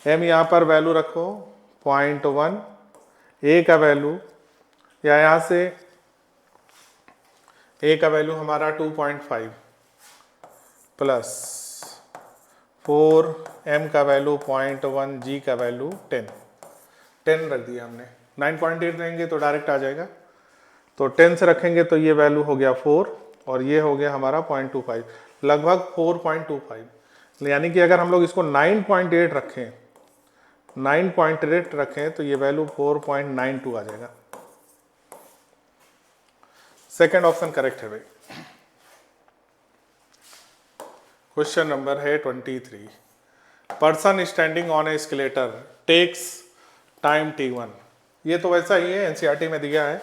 m यहाँ पर वैल्यू रखो 0.1, a का वैल्यू या यहाँ से a का वैल्यू हमारा 2.5 प्लस 4, m का वैल्यू 0.1, g का वैल्यू 10 रख दिया हमने। 9.8 देंगे तो डायरेक्ट आ जाएगा, तो 10 से रखेंगे तो ये वैल्यू हो गया 4 और ये हो गया हमारा 0.25, लगभग 4.25। यानी कि अगर हम लोग इसको 9.8 रखें, 9.8 रखें तो ये वैल्यू 4.92 आ जाएगा। सेकेंड ऑप्शन करेक्ट है भाई। क्वेश्चन नंबर है 23, person standing on a escalator takes time t1, ये तो वैसा ही है, एनसीईआरटी में दिया है,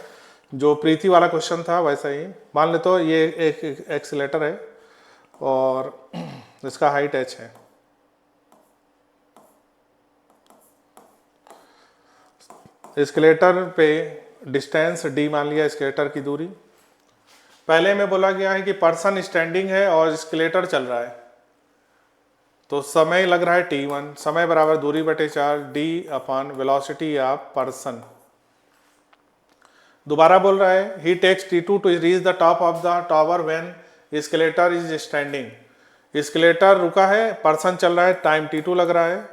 जो प्रीति वाला क्वेश्चन था वैसा ही। मान ले तो ये एक एक्सीलेटर है और इसका हाइट h है, एस्केलेटर पे डिस्टेंस d मान लिया एस्केलेटर की दूरी। पहले में बोला गया है कि पर्सन स्टैंडिंग है और एस्केलेटर चल रहा है, तो समय लग रहा है t1, समय बराबर दूरी बटे 4 d upon velocity of person. दोबारा बोल रहा है he takes t2 to reach the top of the tower when escalator is standing, escalator रुका है, पर्सन चल रहा है, टाइम t2 लग रहा है,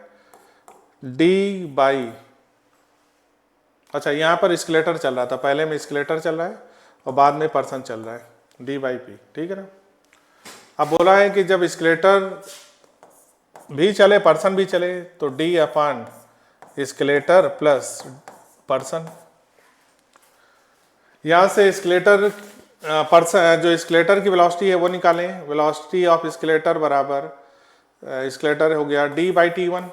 d बाई, अच्छा यहाँ पर एस्केलेटर चल रहा था, पहले में एस्केलेटर चल रहा है और बाद में पर्सन चल रहा है, d बाई पी, ठीक है ना। अब बोला है कि जब एस्केलेटर भी चले पर्सन भी चले तो d upon escalator plus person. यहाँ से एस्केलेटर पर्सन, जो एस्केलेटर की वेलोसिटी है वो निकालें, वेलोसिटी ऑफ एस्केलेटर बराबर एस्केलेटर हो गया d by t1,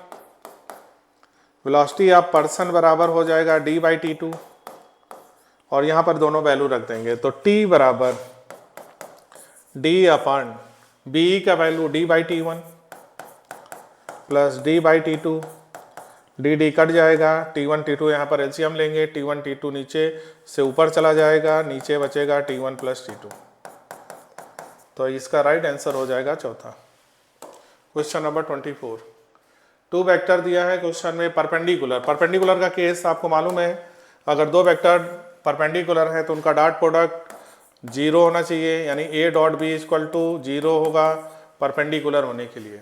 velocity of person बराबर हो जाएगा d बाई t2, और यहाँ पर दोनों वैल्यू रख देंगे, तो t बराबर d अपॉन बी का value d by t1 plus d by t2, d cut जाएगा, t1 t2 यहाँ पर एलसीएम लेंगे, t1 t2 नीचे से ऊपर चला जाएगा, नीचे बचेगा t1 प्लस t2, तो इसका राइट आंसर हो जाएगा चौथा। क्वेश्चन नंबर 24, 2 वेक्टर दिया है क्वेश्चन में परपेंडिकुलर, परपेंडिकुलर का केस आपको मालूम है, अगर 2 वेक्टर परपेंडिकुलर है तो उनका डॉट प्रोडक्ट 0 होना चाहिए, यानी a dot b equal to 0 होगा परपेंडिकुलर होने के लिए।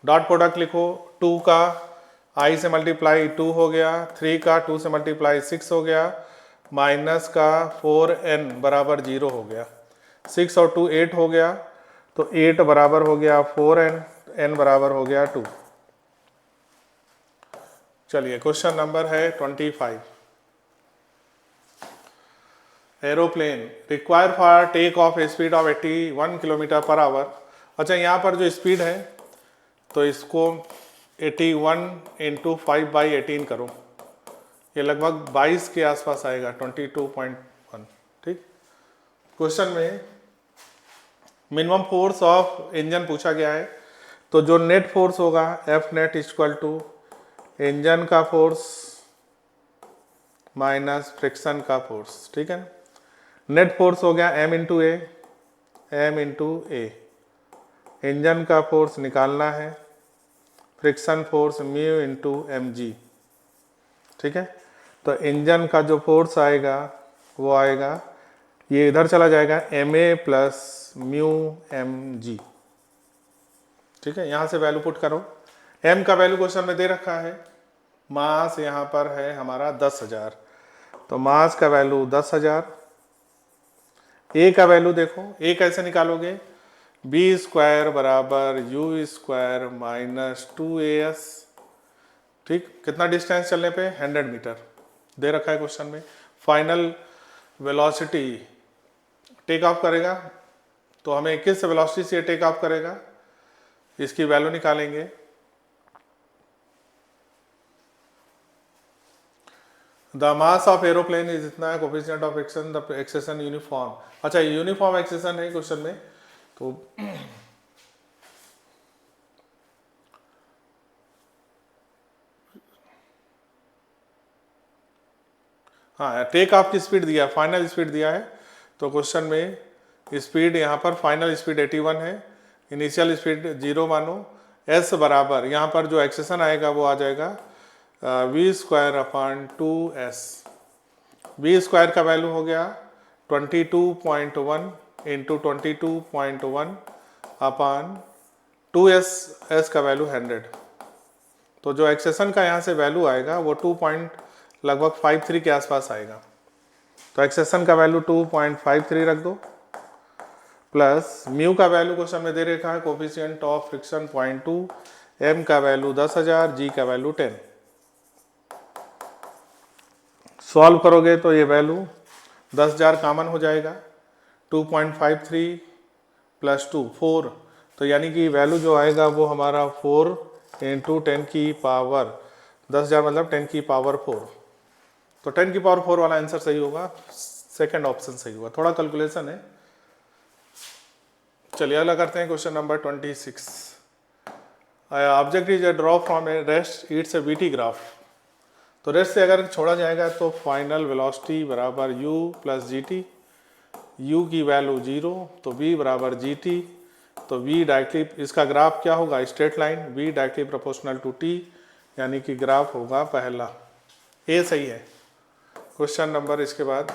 डॉट प्रोडक्ट लिखो, 2 का i से मल्टीप्लाई 2 हो गया, 3 का 2 से मल्टीप्लाई 6 हो गया, माइनस का 4n बराबर 0 हो गया, 6 और 2 8 हो गया, तो 8 बराबर हो गया 4n, n बराबर हो गया 2। चलिए क्वेश्चन नंबर है 25। Aeroplane require for take off speed of 81 kilometre per hour. अच्छा, यहाँ पर जो स्पीड है तो इसको 81 इंटू 5/18 करो, ये लगभग 22 के आसपास आएगा, 22.1। ठीक। क्वेश्चन में मिनिमम फोर्स ऑफ इंजन पूछा गया है, तो जो नेट फोर्स होगा F net equal to engine का फोर्स माइनस फ्रिक्शन का फोर्स। ठीक है, नेट फोर्स हो गया m इंटू ए, इंजन का फोर्स निकालना है, friction force mu into m g. ठीक है, तो इंजन का जो फोर्स आएगा वो आएगा, ये इधर चला जाएगा m a plus mu m g. ठीक है, यहाँ से वैल्यू पुट करो। m का वैल्यू क्वेश्चन में दे रखा है, मास यहाँ पर है हमारा 10,000, तो मास का वैल्यू 10,000। ए का वैल्यू देखो, ए कैसे निकालोगे, बी स्क्वायर बराबर यू स्क्वायर माइनस 2as। ठीक, कितना डिस्टेंस चलने पे 100 मीटर दे रखा है क्वेश्चन में। फाइनल वेलोसिटी टेक ऑफ करेगा, तो हमें किस वेलोसिटी से टेक ऑफ करेगा इसकी वैल्यू निकालेंगे। The mass of aeroplane is इतना है, coefficient of acceleration the acceleration uniform. अच्छा, यूनिफॉर्म एक्सेशन है क्वेश्चन में, तो हाँ, टेक ऑफ की स्पीड दिया, फाइनल स्पीड दिया है, तो क्वेश्चन में स्पीड यहाँ पर फाइनल स्पीड 81 है, इनिशियल स्पीड 0 मानो। एस बराबर यहाँ पर जो एक्सेशन आएगा वो आ जाएगा v square upon 2s। V square का वैल्यू हो गया 22.1 इंटू 22.1 अपॉन 2s, एस का वैल्यू 100। तो जो एक्सेशन का यहाँ से वैल्यू आएगा वो 2.53 के आसपास आएगा, तो एक्सेशन का वैल्यू 2.53 रख दो, प्लस म्यू का वैल्यू क्वेश्चन में दे रखा है कोफिशिएंट ऑफ फ्रिक्शन 0.2, एम का वैल्यू 10,000, जी का वैल्यू 10। सॉल्व करोगे तो ये वैल्यू 10,000 कॉमन हो जाएगा, 2.53 प्लस 2 4, तो यानी कि वैल्यू जो आएगा वो हमारा 4 इंटू 10 की पावर 10,000 मतलब 10 की पावर 4, तो 10 की पावर 4 वाला आंसर सही होगा, सेकंड ऑप्शन सही होगा। थोड़ा कैलकुलेशन है। चलिए अगला करते हैं question number 26। Object is a drop from a rest it's a VT graph. तो रेस्ट से अगर छोड़ा जाएगा तो फाइनल वेलोसिटी बराबर u plus g t, u की वैल्यू 0, तो v बराबर जी टी, तो v डायरेक्टली, इसका ग्राफ क्या होगा, straight line, v directly proportional to t, यानी कि ग्राफ होगा पहला, ए सही है। क्वेश्चन नंबर इसके बाद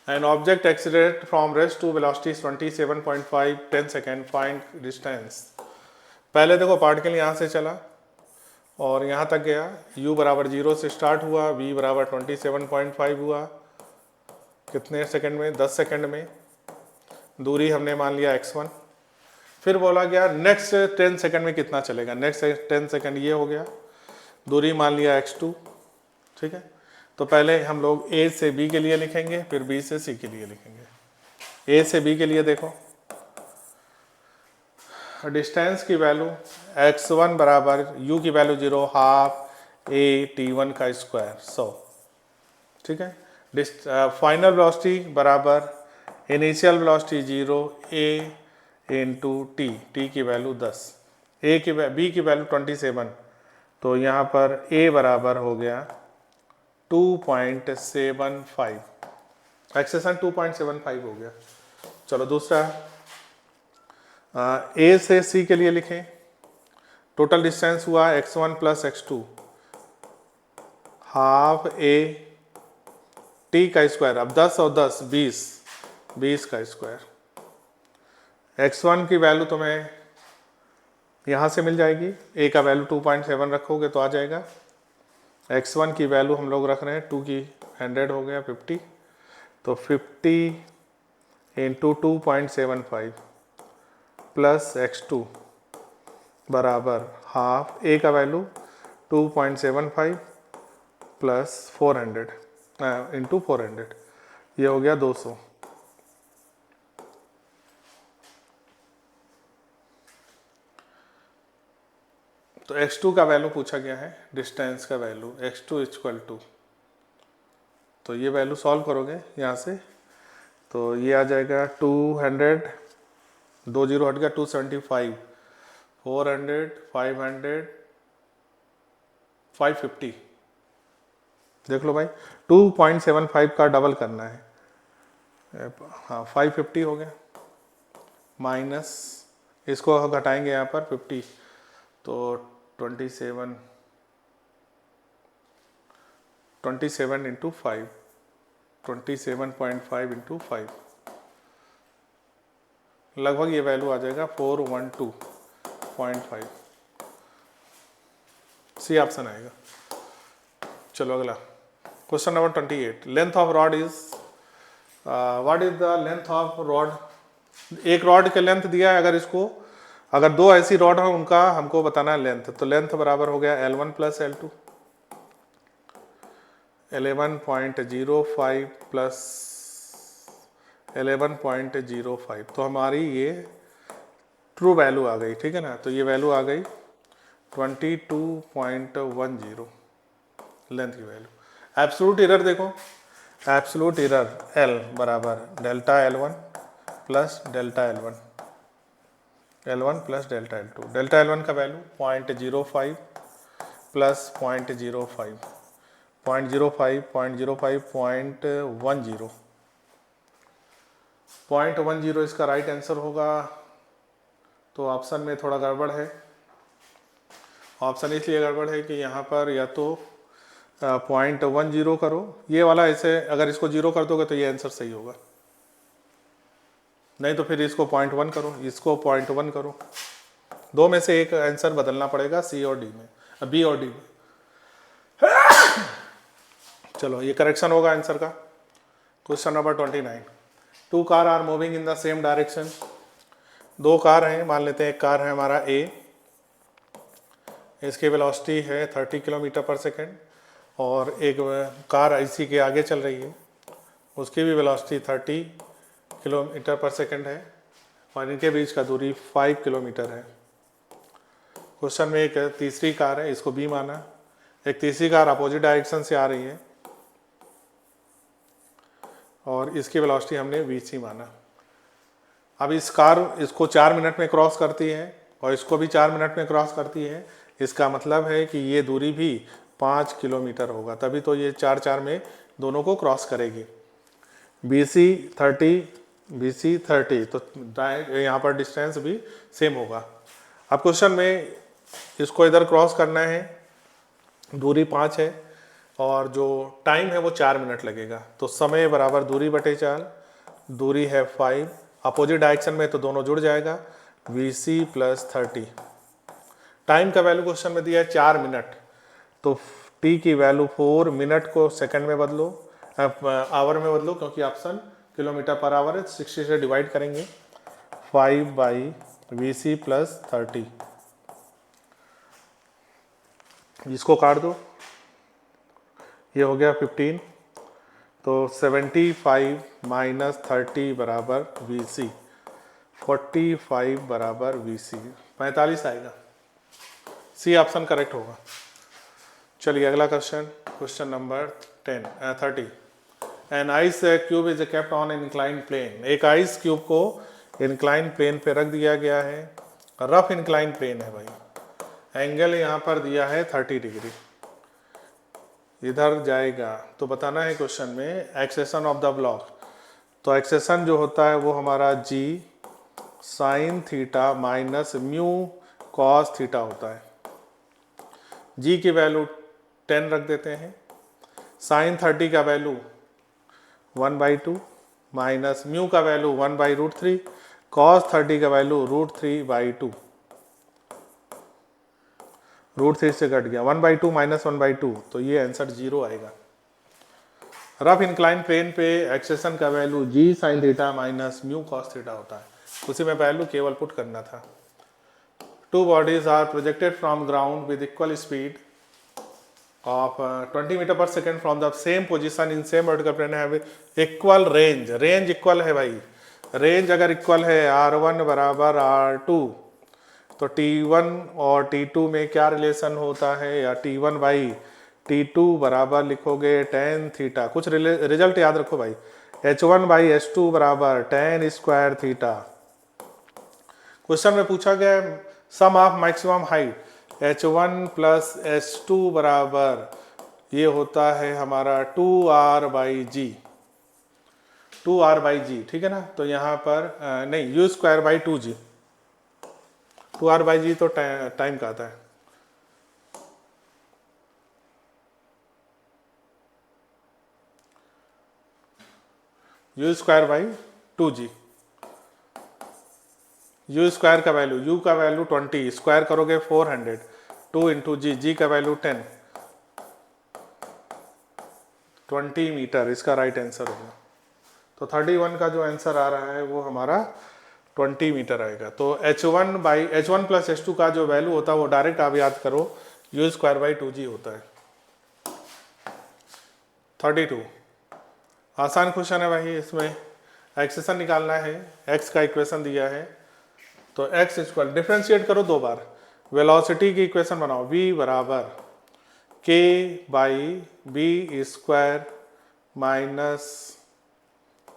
An object accelerate from rest to velocity is 27.5 10 second, find distance. पहले देखो पार्टिकल यहाँ से चला और यहाँ तक गया, u बराबर 0 से स्टार्ट हुआ, v बराबर 27.5 हुआ, कितने सेकंड में, 10 सेकंड में। दूरी हमने मान लिया x1, फिर बोला गया नेक्स्ट 10 सेकंड में कितना चलेगा, नेक्स्ट 10 सेकंड ये हो गया, दूरी मान लिया x2। ठीक है, तो पहले हम लोग a से b के लिए लिखेंगे, फिर b से c के लिए लिखेंगे। a से b के लिए देखो, डिस्टेंस की वैल्यू x1 बराबर u की वैल्यू 0 हाफ a t1 का स्क्वायर 100। ठीक है, फाइनल वेलोसिटी बराबर initial velocity 0 a into T की वैल्यू 10, b की वैल्यू 27, तो यहाँ पर a बराबर हो गया 2.75, एक्सेशन 2.75 हो गया। चलो दूसरा, ए से सी के लिए लिखें, टोटल डिस्टेंस हुआ x1 plus x2 half a T का स्क्वायर, अब 10 और 10 20 का स्क्वायर। x1 की वैल्यू तुम्हें यहाँ से मिल जाएगी। a का वैल्यू 2.7 रखोगे तो आ जाएगा। x1 की वैल्यू हम लोग रख रहे हैं 2 की 100 हो गया 50, तो 50 इंटू 2.75 प्लस x2 बराबर हाफ, a का वैल्यू 2.75 प्लस 400 इंटू 400, ये हो गया 200। तो x2 का वैल्यू पूछा गया है, डिस्टेंस का वैल्यू x2 इक्वल टू, तो ये वैल्यू सॉल्व करोगे यहाँ से तो ये आ जाएगा 200, 2 जीरो हट गया 275, 400, 500, 550। देख लो भाई 2.75 का डबल करना है, हाँ 550 हो गया, माइनस इसको घटाएंगे यहाँ पर 50, तो 27 इंटू 5, 27.5 इंटू 5, लगभग ये वैल्यू आ जाएगा 412.5, सी ऑप्शन आएगा। चलो अगला question number 28, length of rod is, what is the length of rod. एक रॉड के लेंथ दिया है, अगर दो ऐसी रॉड है उनका हमको बताना है लेंथ, तो लेंथ बराबर हो गया L1 प्लस L2, 11.05 प्लस 11.05, तो हमारी ये ट्रू वैल्यू आ गई, ठीक है ना। तो ये वैल्यू आ गई 22.10 लेंथ की वैल्यू। एब्सोल्यूट एरर देखो, एब्सोल्यूट एरर L बराबर delta L1 plus delta L1 plus delta L2। Delta L1 का वैल्यू 0.05 प्लस 0.05, 0.10 इसका राइट आंसर होगा। तो ऑप्शन में थोड़ा गड़बड़ है, ऑप्शन इसलिए गड़बड़ है कि यहाँ पर या तो 0.10 करो, ये वाला ऐसे अगर इसको 0 कर दोगे तो ये आंसर सही होगा, नहीं तो फिर इसको 0.1 करो, इसको 0.1 करो, दो में से एक आंसर बदलना पड़ेगा, सी और डी में, बी और डी में। चलो ये करेक्शन होगा आंसर का। Question number 29, 2 car are moving in the same direction. दो कार हैं, मान लेते हैं एक कार है हमारा A, इसकी वेलोसिटी है 30 किलोमीटर पर सेकेंड, और एक कार इसी के आगे चल रही है, उसकी भी वेलोसिटी 30 किलोमीटर पर सेकेंड है, और इनके बीच का दूरी 5 किलोमीटर है। क्वेश्चन में एक तीसरी कार है, इसको B माना, एक तीसरी कार अपोजिट डायरेक्शन से आ रही है और इसकी वेलोसिटी हमने VC माना। अब इस कार इसको 4 मिनट में क्रॉस करती है और इसको भी 4 मिनट में क्रॉस करती है, इसका मतलब है कि ये दूरी भी 5 किलोमीटर होगा, तभी तो ये 4 में दोनों को क्रॉस करेगी। BC 30, तो यहाँ पर डिस्टेंस भी सेम होगा। अब क्वेश्चन में इसको इधर क्रॉस करना है, दूरी 5 है और जो टाइम है वो 4 मिनट लगेगा, तो समय बराबर दूरी बटे 4, दूरी है 5, अपोजिट डायरेक्शन में तो दोनों जुड़ जाएगा, VC प्लस 30। टाइम का वैल्यू क्वेश्चन में दिया है 4 मिनट, तो T की वैल्यू 4, मिनट को सेकंड में बदलो, आवर में बदलो, क्योंकि ऑप्शन किलोमीटर पर आवर है, 60 से डिवाइड करेंगे, 5/VC प्लस 30, इसको काट दो, ये हो गया 15, तो 75 माइनस 30 बराबर VC, 45 बराबर VC, 45 आएगा, सी ऑप्शन करेक्ट होगा। चलिए अगला question, question number 30, an ice cube is kept on incline plane. एक आइस क्यूब को इंक्लाइन प्लेन पे रख दिया गया है, रफ इंक्लाइन प्लेन है भाई, एंगल यहाँ पर दिया है 30 डिग्री, इधर जाएगा, तो बताना है क्वेश्चन में एक्सेशन ऑफ द ब्लॉक। तो एक्सेशन जो होता है वो हमारा G sign theta minus mu cos theta होता है। G की वैल्यू 10 रख देते हैं, साइन 30 का वैल्यू 1/2 माइनस म्यू का वैल्यू 1/√3, कॉस 30 का वैल्यू √3/2। √3 से कट गया, 1/2 माइनस 1/2, तो ये आंसर 0 आएगा। रफ इंक्लाइन प्लेन पे एक्सेशन का value g sine theta minus mu cos theta होता है, उसी में वैल्यू केवल पुट करना था। Two bodies are projected from ground with equal speed of 20 metre पर second from the same position in same vertical plane है इक्वल रेंज। रेंज इक्वल है भाई, रेंज अगर इक्वल है r1 बराबर r2 तो t1 और t2 में क्या रिलेशन होता है, या t1 बाई t2 बराबर लिखोगे tan थीटा, कुछ रिजल्ट याद रखो भाई, h1 बाई h2 बराबर tan स्क्वायर थीटा। क्वेश्चन में पूछा गया sum of maximum height h1 plus h2 बराबर ये होता है हमारा 2r by ji, 2r by जी, ठीक है ना। तो यहाँ पर नहीं, u square by 2g, 2r by g तो टाइम का आता है। u square by 2g, u square का वैल्यू, u का वैल्यू 20, स्क्वायर करोगे 400, 2 इंटू जी, जी का वैल्यू 10, 20 मीटर इसका राइट आंसर होगा। तो 31 का जो आंसर आ रहा है वो हमारा 20 मीटर आएगा। तो h1 प्लस h2 का जो वैल्यू होता है वो डायरेक्ट आप याद करो, u स्क्वायर बाई 2g होता है। 32 आसान क्वेश्चन है भाई, इसमें एक्सेशन निकालना है, x का इक्वेशन दिया है तो x इक्वल, डिफ्रेंशिएट करो दो बार, वेलोसिटी की इक्वेशन बनाओ, v बराबर k by b square minus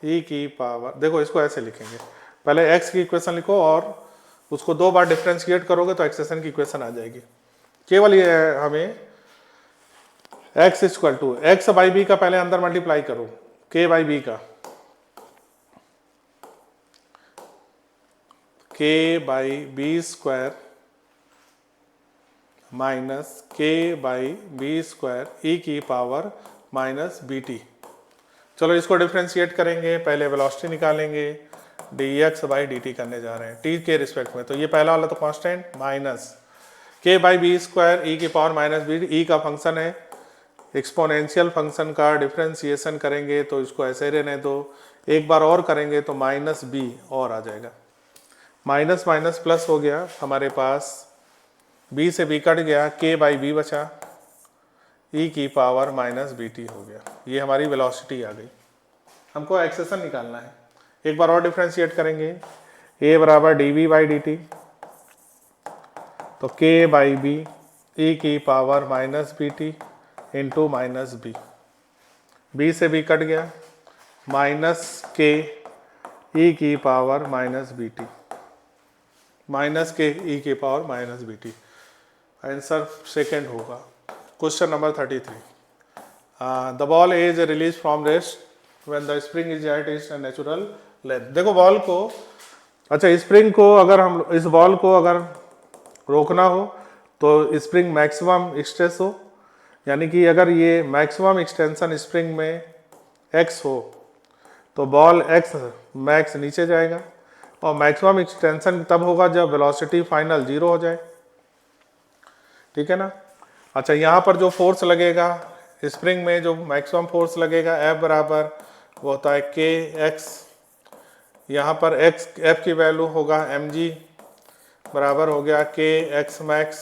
e की पावर, देखो इसको ऐसे लिखेंगे, पहले x की इक्वेशन लिखो और उसको दो बार डिफ्रेंशिएट करोगे तो एक्सेशन की इक्वेशन आ जाएगी। केवल ये हमें x equal to x by b का पहले अंदर मल्टीप्लाई करो, k बाई बी का, k by b square minus k by b square e की पावर माइनस बी टी। चलो इसको डिफ्रेंशिएट करेंगे, पहले वेलोसिटी निकालेंगे, dx बाई dt करने जा रहे हैं t के रिस्पेक्ट में, तो ये पहला वाला तो constant minus k by b square e की पावर माइनस बी, ई का फंक्शन है, एक्सपोनेंशियल फंक्शन का डिफ्रेंशिएशन करेंगे तो इसको ऐसे रहने दो, एक बार और करेंगे तो माइनस बी और आ जाएगा, माइनस माइनस प्लस हो गया, हमारे पास b से b कट गया, k बाई बी बचा, e की पावर माइनस बी टी हो गया। ये हमारी वेलोसिटी आ गई। हमको एक्सेशन निकालना है, एक बार और डिफ्रेंशिएट करेंगे, a बराबर d v by d t, तो k बाई बी ई की power minus b t into minus b, b से b कट गया, माइनस k ई की power minus b t, minus k e की power minus b t, answer second होगा। Question number 33, the ball is released from rest when the spring is at its natural length. देखो ball को, अच्छा spring को अगर हम, इस ball को अगर रोकना हो तो स्प्रिंग मैक्सिमम स्ट्रेस हो, यानी कि अगर ये मैक्सिमम एक्सटेंशन स्प्रिंग में x हो तो बॉल x मैक्स नीचे जाएगा, और मैक्सिमम एक्सटेंशन तब होगा जब वेलोसिटी फाइनल 0 हो जाए, ठीक है ना। अच्छा यहाँ पर जो फोर्स लगेगा स्प्रिंग में, जो मैक्सिमम फोर्स लगेगा F बराबर वो होता है के एक्स, यहाँ पर F की वैल्यू होगा mg बराबर हो गया के एक्स मैक्स,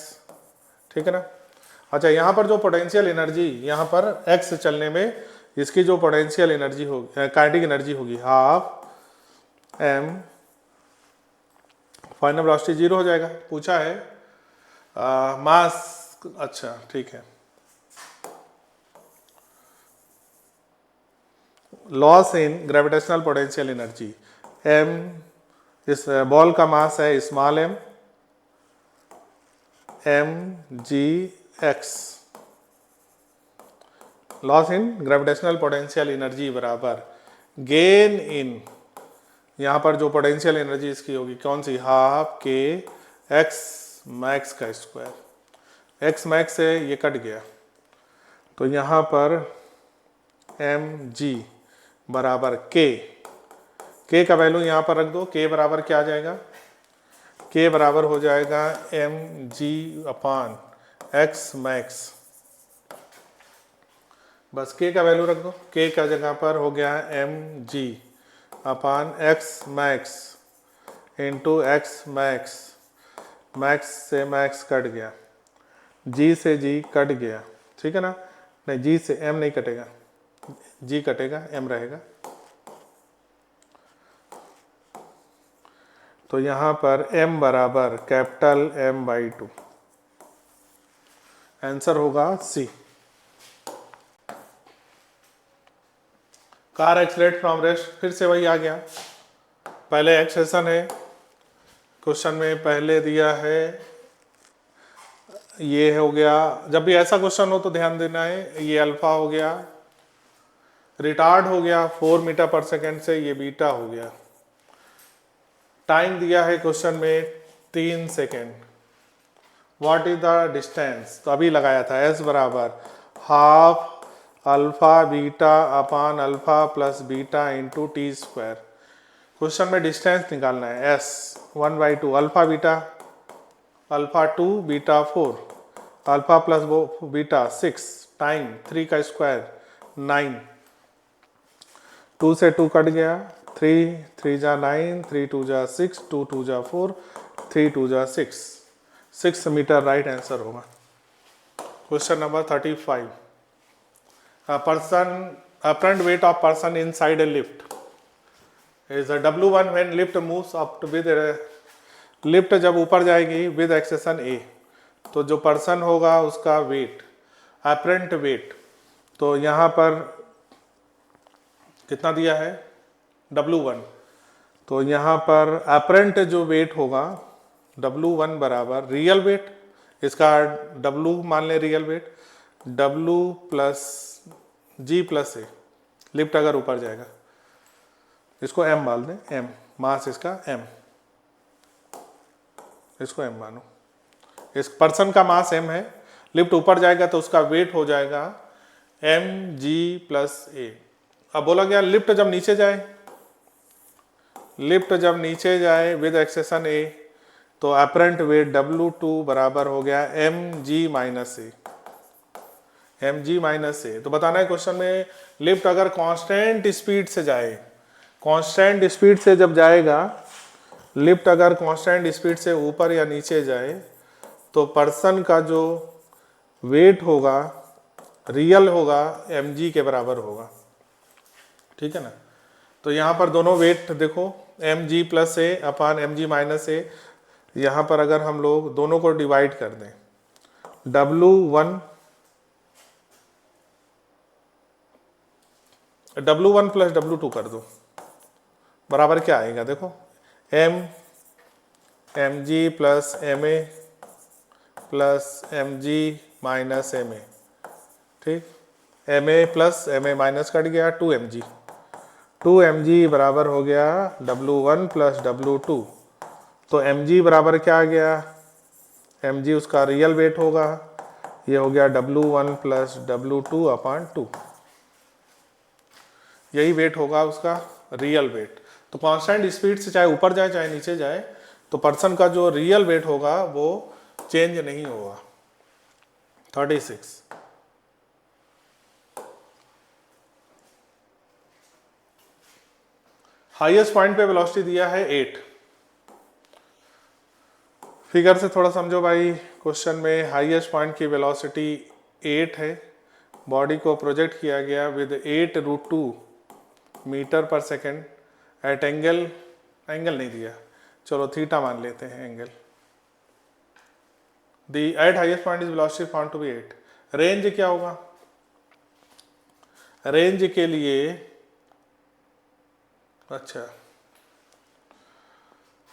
ठीक है ना। अच्छा यहाँ पर जो पोटेंशियल एनर्जी, यहाँ पर x चलने में इसकी जो पोटेंशियल एनर्जी होगी, काइनेटिक एनर्जी होगी हाफ m, फाइनल वेलोसिटी 0 हो जाएगा। पूछा है मास, अच्छा ठीक है, loss in gravitational potential energy, m इस बॉल का मास है small m, mgx, loss in gravitational potential energy बराबर गेन इन, यहाँ पर जो पोटेंशियल एनर्जी इसकी होगी कौन सी, हाफ के एक्स मैक्स का स्क्वायर, एक्स मैक्स से ये कट गया, तो यहाँ पर mg बराबर k का वैल्यू यहाँ पर रख दो, k बराबर क्या आ जाएगा, k बराबर हो जाएगा mg अपान एक्स मैक्स, बस के का वैल्यू रख दो, के का जगह पर हो गया एम जी अपान x max into x max, max से मैक्स कट गया, जी से जी कट गया, ठीक है ना, नहीं जी से एम नहीं कटेगा, जी कटेगा एम रहेगा। तो यहाँ पर m बराबर कैपिटल M/2, आंसर होगा सी। कार एक्सलेट फ्रॉम रेस्ट, फिर से वही आ गया, पहले एक्सेशन है, क्वेश्चन में पहले दिया है, ये हो गया, जब भी ऐसा क्वेश्चन हो तो ध्यान देना है, ये अल्फा हो गया, रिटार्ड हो गया 4 मीटर पर सेकेंड से, ये बीटा हो गया, टाइम दिया है क्वेश्चन में 3 second, what is the distance, तो अभी लगाया था एस बराबर half alpha beta upon alpha plus beta into t square. Question में डिस्टेंस निकालना है, S 1/2 alpha beta, alpha 2 beta 4, alpha plus beta 6 time 3 का स्क्वायर 9, 2 से 2 कट गया, 3 3 जा 9, 3 2 जा 6, 2 2 जा 4, 3 2 जा 6 मीटर राइट आंसर होगा। Question number 35, apparent weight of person inside a lift is W1 when lift moves up with, lift जब ऊपर जाएगी विद एक्सेशन ए, तो जो पर्सन होगा उसका वेट, अपरेंट वेट, तो यहाँ पर कितना दिया है W1, तो यहाँ पर अपरेंट जो वेट होगा W1 बराबर रियल वेट, इसका W मान ले रियल वेट, W प्लस जी प्लस ए, लिफ्ट अगर ऊपर जाएगा, इसको m मान दें, m मास इसका m, इसको m मानो, इस पर्सन का मास m है, लिफ्ट ऊपर जाएगा तो उसका वेट हो जाएगा mg प्लस ए। अब बोला गया लिफ्ट जब नीचे जाए, लिफ्ट जब नीचे जाए विद एक्सेशन ए, तो अपरेंट वेट W2 बराबर हो गया mg माइनस ए, mg माइनस ए। तो बताना है क्वेश्चन में लिफ्ट अगर कांस्टेंट स्पीड से जाए, कांस्टेंट स्पीड से जब जाएगा, लिफ्ट अगर कांस्टेंट स्पीड से ऊपर या नीचे जाए, तो पर्सन का जो वेट होगा रियल होगा mg के बराबर होगा, ठीक है ना। तो यहाँ पर दोनों वेट देखो, mg प्लस ए अपान mg माइनस ए, यहाँ पर अगर हम लोग दोनों को डिवाइड कर दें, W1 प्लस W2 कर दो, बराबर क्या आएगा देखो, mg plus ma plus mg minus ma, ठीक, ma plus ma minus cut गया, 2mg बराबर हो गया W1 प्लस W2, तो mg बराबर क्या आ गया, mg उसका रियल वेट होगा, ये हो गया W1 प्लस W2 अपान 2, यही वेट होगा उसका रियल वेट। तो कांस्टेंट स्पीड से चाहे ऊपर जाए चाहे नीचे जाए, तो पर्सन का जो रियल वेट होगा वो चेंज नहीं होगा। 36, हाईएस्ट पॉइंट पे वेलोसिटी दिया है 8, फिगर से थोड़ा समझो भाई, क्वेश्चन में हाईएस्ट पॉइंट की वेलोसिटी 8 है, बॉडी को प्रोजेक्ट किया गया विद 8√2 मीटर पर सेकेंड एट एंगल, एंगल नहीं दिया, चलो थीटा मान लेते हैं angle, the at highest point is velocity found to be 8। Range क्या होगा, रेंज के लिए, अच्छा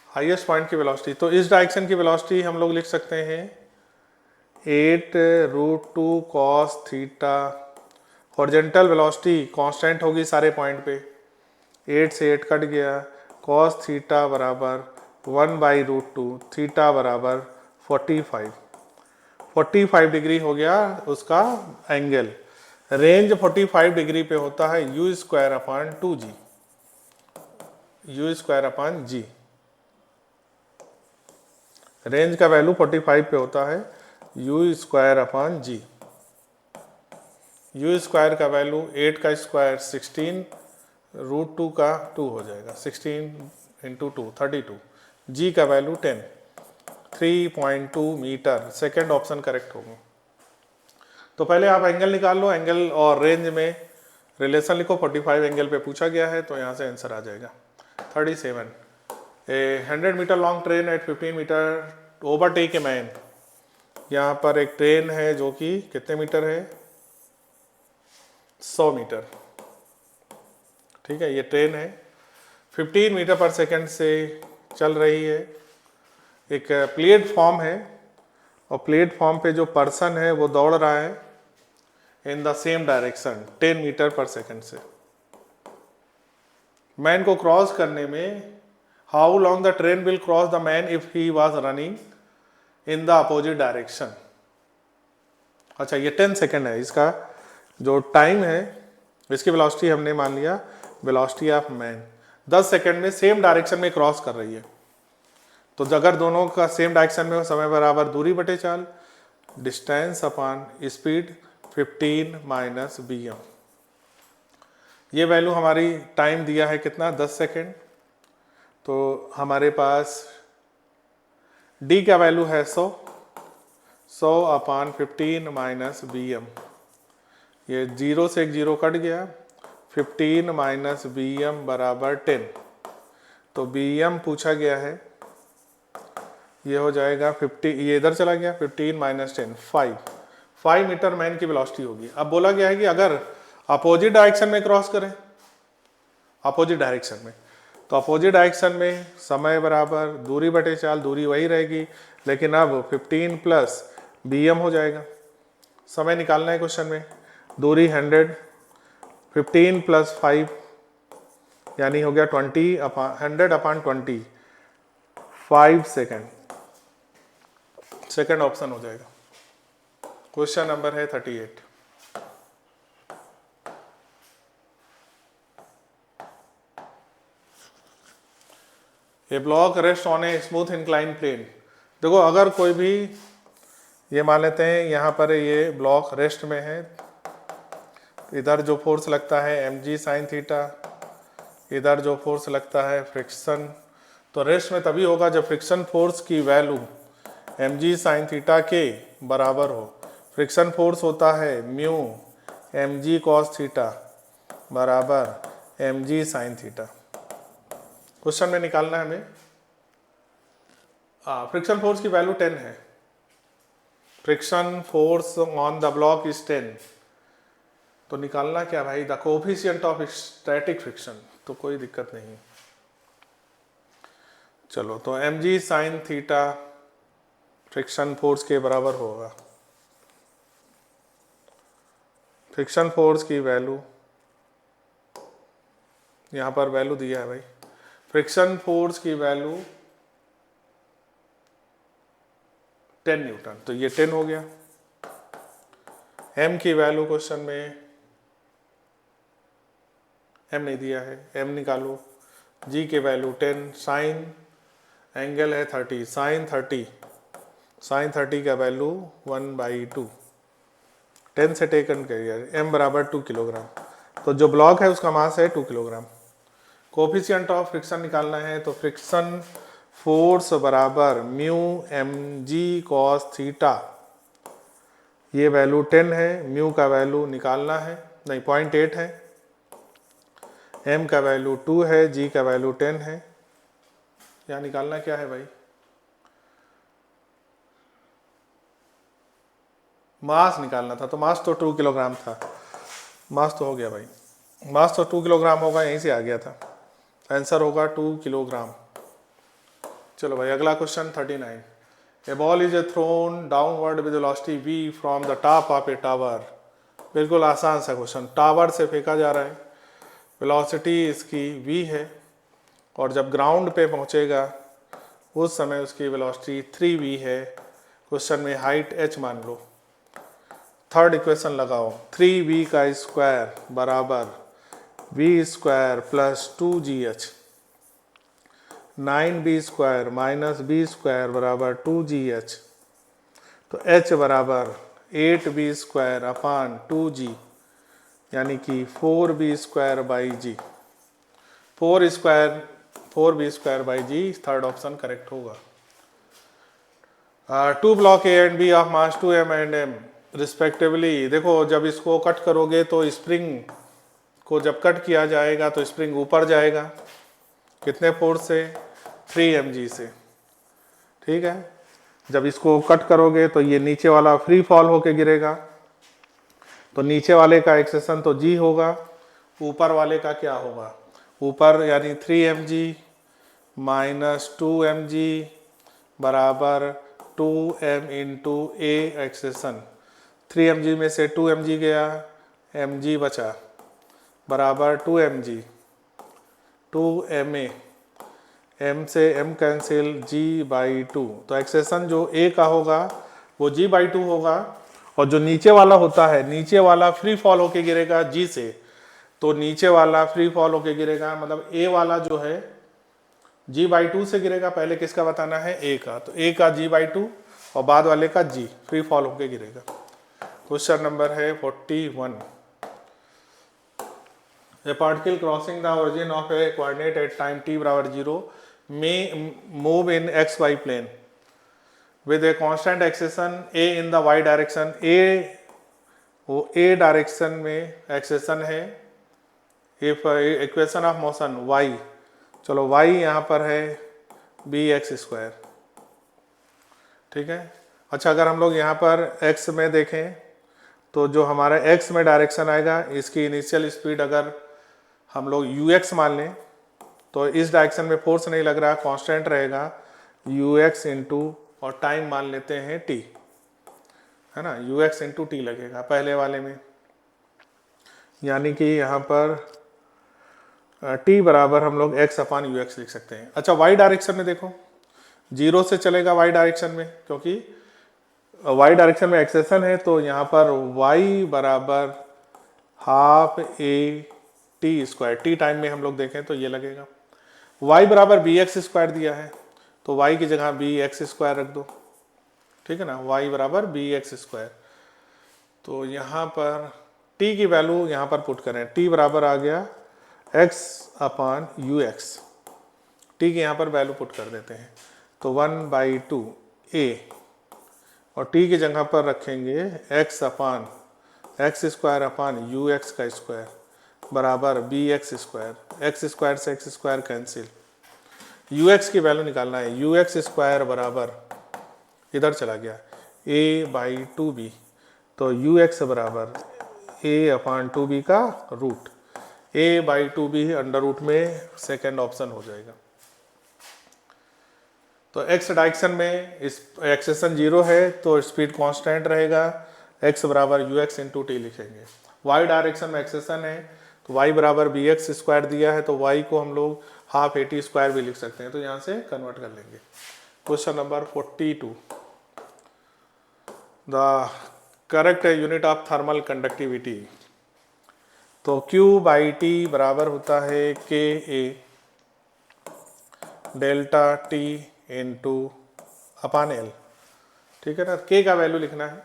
हाईएस्ट पॉइंट की वेलोसिटी, तो इस डायरेक्शन की वेलोसिटी हम लोग लिख सकते हैं 8√2 cos theta, horizontal velocity constant होगी सारे पॉइंट पे, 8 से 8 कट गया, कॉस थीटा बराबर 1/√2, थीटा बराबर 45 डिग्री हो गया उसका एंगल। रेंज 45 डिग्री पे होता है u² upon 2g, u² upon g, range का वैल्यू 45 पे होता है, u square upon g. U square का वैल्यू 8 का स्क्वायर 16, √2 का 2 हो जाएगा, 16 इंटू 2 32। जी का value 10, 3.2 metre. Second option correct होगा। तो पहले आप एंगल निकाल लो, एंगल और रेंज में रिलेशन लिखो। 45 एंगल पे पूछा गया है तो यहाँ से आंसर आ जाएगा 37। A 100 metre long train at 15 metre overtake a man. यहाँ पर एक ट्रेन है जो कि कितने मीटर है, 100 मीटर। ठीक है, ये ट्रेन है 15 मीटर पर सेकंड से चल रही है। एक प्लेटफॉर्म है और प्लेटफॉर्म पे जो पर्सन है वो दौड़ रहा है in the same direction 10 metre per second से। मैन को क्रॉस करने में how long the train will cross the man if he was running in the opposite direction. अच्छा, ये 10 सेकंड है। इसका जो टाइम है, इसकी वेलोसिटी हमने मान लिया वेलोसिटी ऑफ मैन। 10 सेकंड में सेम डायरेक्शन में क्रॉस कर रही है। तो अगर दोनों का सेम डायरेक्शन में हो, समय बराबर दूरी बटे चाल, distance upon speed 15 minus bm। ये वैल्यू हमारी टाइम दिया है कितना, 10 सेकंड। तो हमारे पास d का वैल्यू है 100 अपॉन 15 माइनस bm। ये 0 से एक 0 कट गया, 15 माइनस bm बराबर 10। तो bm पूछा गया है, ये हो जाएगा 50, ये इधर चला गया, 15 माइनस 10 5 मीटर मैन की वेलोसिटी होगी। अब बोला गया है कि अगर अपोजिट डायरेक्शन में क्रॉस करें, अपोजिट डायरेक्शन में, तो अपोजिट डायरेक्शन में समय बराबर दूरी बटे चाल, दूरी वही रहेगी लेकिन अब 15 प्लस bm हो जाएगा। समय निकालना है क्वेश्चन में, दूरी 100, 15 प्लस 5 यानी हो गया 20 upon 100 upon 20, 5 second. Second option हो जाएगा। क्वेश्चन नंबर है 38। A block rest on a smooth incline plane. देखो, अगर कोई भी, ये मान लेते हैं यहाँ पर ये ब्लॉक रेस्ट में है, इधर जो फोर्स लगता है mg साइन थीटा, इधर जो फोर्स लगता है फ्रिक्शन। तो रेस्ट में तभी होगा जब फ्रिक्शन फोर्स की वैल्यू mg साइन थीटा के बराबर हो। फ्रिक्शन फोर्स होता है म्यू mg कॉस थीटा बराबर mg साइन थीटा। क्वेश्चन में निकालना है हमें, फ्रिक्शन फोर्स की वैल्यू 10 है। Friction force on the block is 10। तो निकालना क्या भाई, the coefficient of static friction. तो कोई दिक्कत नहीं। चलो, तो mg sine theta friction force के बराबर होगा। फ्रिक्शन फोर्स की वैल्यू यहाँ पर वैल्यू दिया है भाई, फ्रिक्शन फोर्स की वैल्यू 10 न्यूटन। तो ये 10 हो गया। m की वैल्यू क्वेश्चन में m नहीं दिया है, m निकालो। g के वैल्यू 10, साइन एंगल है 30, साइन 30 का वैल्यू 1/2, 10 से टेकन करिए, m बराबर 2 किलोग्राम। तो जो ब्लॉक है उसका मास है 2 किलोग्राम। कोफिशिएंट ऑफ फ्रिक्शन निकालना है, तो फ्रिक्शन फोर्स बराबर म्यू mg कॉस थीटा, ये वैल्यू 10 है, म्यू का वैल्यू निकालना है, नहीं 0.8 है, m का वैल्यू 2 है, g का वैल्यू 10 है। यहाँ निकालना क्या है भाई, मास निकालना था। तो मास तो 2 किलोग्राम था, मास तो हो गया भाई, मास तो 2 किलोग्राम होगा, यहीं से आ गया था। आंसर होगा 2 किलोग्राम। चलो भाई, अगला question 39। A ball is throne downward with velocity v from the top of A tower. बिल्कुल आसान सा क्वेश्चन, टावर से फेंका जा रहा है, वेलोसिटी इसकी v है, और जब ग्राउंड पे पहुंचेगा उस समय उसकी वेलोसिटी 3v है। क्वेश्चन में हाइट h मान लो। थर्ड इक्वेशन लगाओ, 3v का स्क्वायर बराबर v square plus 2gh, 9b square minus b square बराबर 2gh। तो h बराबर 8b² अपान 2g, यानी कि 4b² by g, 4b² by g, third option correct होगा। 2 block A and B of mass 2m and m respectively. देखो जब इसको cut करोगे तो स्प्रिंग को जब कट किया जाएगा तो स्प्रिंग ऊपर जाएगा, कितने फोर्स से? 3 mg से, ठीक है। जब इसको कट करोगे तो ये नीचे वाला फ्री फॉल होके गिरेगा, तो नीचे वाले का एक्सेशन तो g होगा, ऊपर वाले का क्या होगा? ऊपर यानी 3 mg माइनस 2 mg बराबर 2m इंटू ए एक्सेशन। 3 mg में से 2 mg गया, mg बचा, बराबर 2 mg 2 ma, m से m कैंसिल, g/2। तो एक्सेशन जो a का होगा वो g/2 होगा, और जो नीचे वाला होता है, नीचे वाला फ्री फॉल होके गिरेगा g से, तो नीचे वाला फ्री फॉल होके गिरेगा, मतलब a वाला जो है g/2 से गिरेगा। पहले किसका बताना है? a का, तो a का g/2 और बाद वाले का g, फ्री फॉल होके गिरेगा। क्वेश्चन नंबर है 41। A particle crossing the origin of a coordinate at time t बराबर 0 may move in xy plane with a constant acceleration a in the y direction। वो a direction में accession है। If equation of motion y, चलो y यहाँ पर है bx², ठीक है। अच्छा, अगर हम लोग यहाँ पर x में देखें तो जो हमारा x में डायरेक्शन आएगा, इसकी इनिशियल स्पीड अगर हम लोग ux मान लें तो इस डायरेक्शन में फोर्स नहीं लग रहा, कांस्टेंट रहेगा ux इंटू, और टाइम मान लेते हैं t, है ना, ux इंटू टी लगेगा पहले वाले में, यानी कि यहाँ पर t बराबर हम लोग x अपान ux लिख सकते हैं। अच्छा, y डायरेक्शन में देखो, 0 से चलेगा y डायरेक्शन में, क्योंकि y डायरेक्शन में एक्सेशन है, तो यहाँ पर y बराबर half a t², T time में हम लोग देखें तो ये लगेगा। y बराबर bx² दिया है, तो y की जगह bx² रख दो, ठीक है ना, y बराबर bx²। तो यहाँ पर t की वैल्यू यहाँ पर पुट करें, t बराबर आ गया x अपान ux, t की यहाँ पर वैल्यू पुट कर देते हैं, तो 1/2 a, और t की जगह पर रखेंगे x अपान x² अपान ux का स्क्वायर बराबर bx², x² से x² कैंसिल, ux की वैल्यू निकालना है, ux² बराबर इधर चला गया a/2b, तो ux बराबर a अपान 2b का रूट, a/2b अंडर रूट में सेकेंड ऑप्शन हो जाएगा। तो x डायरेक्शन में इस एक्सेशन 0 है तो स्पीड कांस्टेंट रहेगा, x बराबर ux इंटू टी लिखेंगे। y डायरेक्शन में एक्सेशन है तो y बराबर bx² दिया है, तो y को हम लोग हाफ at² भी लिख सकते हैं, तो यहाँ से कन्वर्ट कर लेंगे। Question number 42। The correct unit of thermal conductivity, तो Q/T बराबर होता है KA डेल्टा T इंटू अपान L, ठीक है ना। K का वैल्यू लिखना है,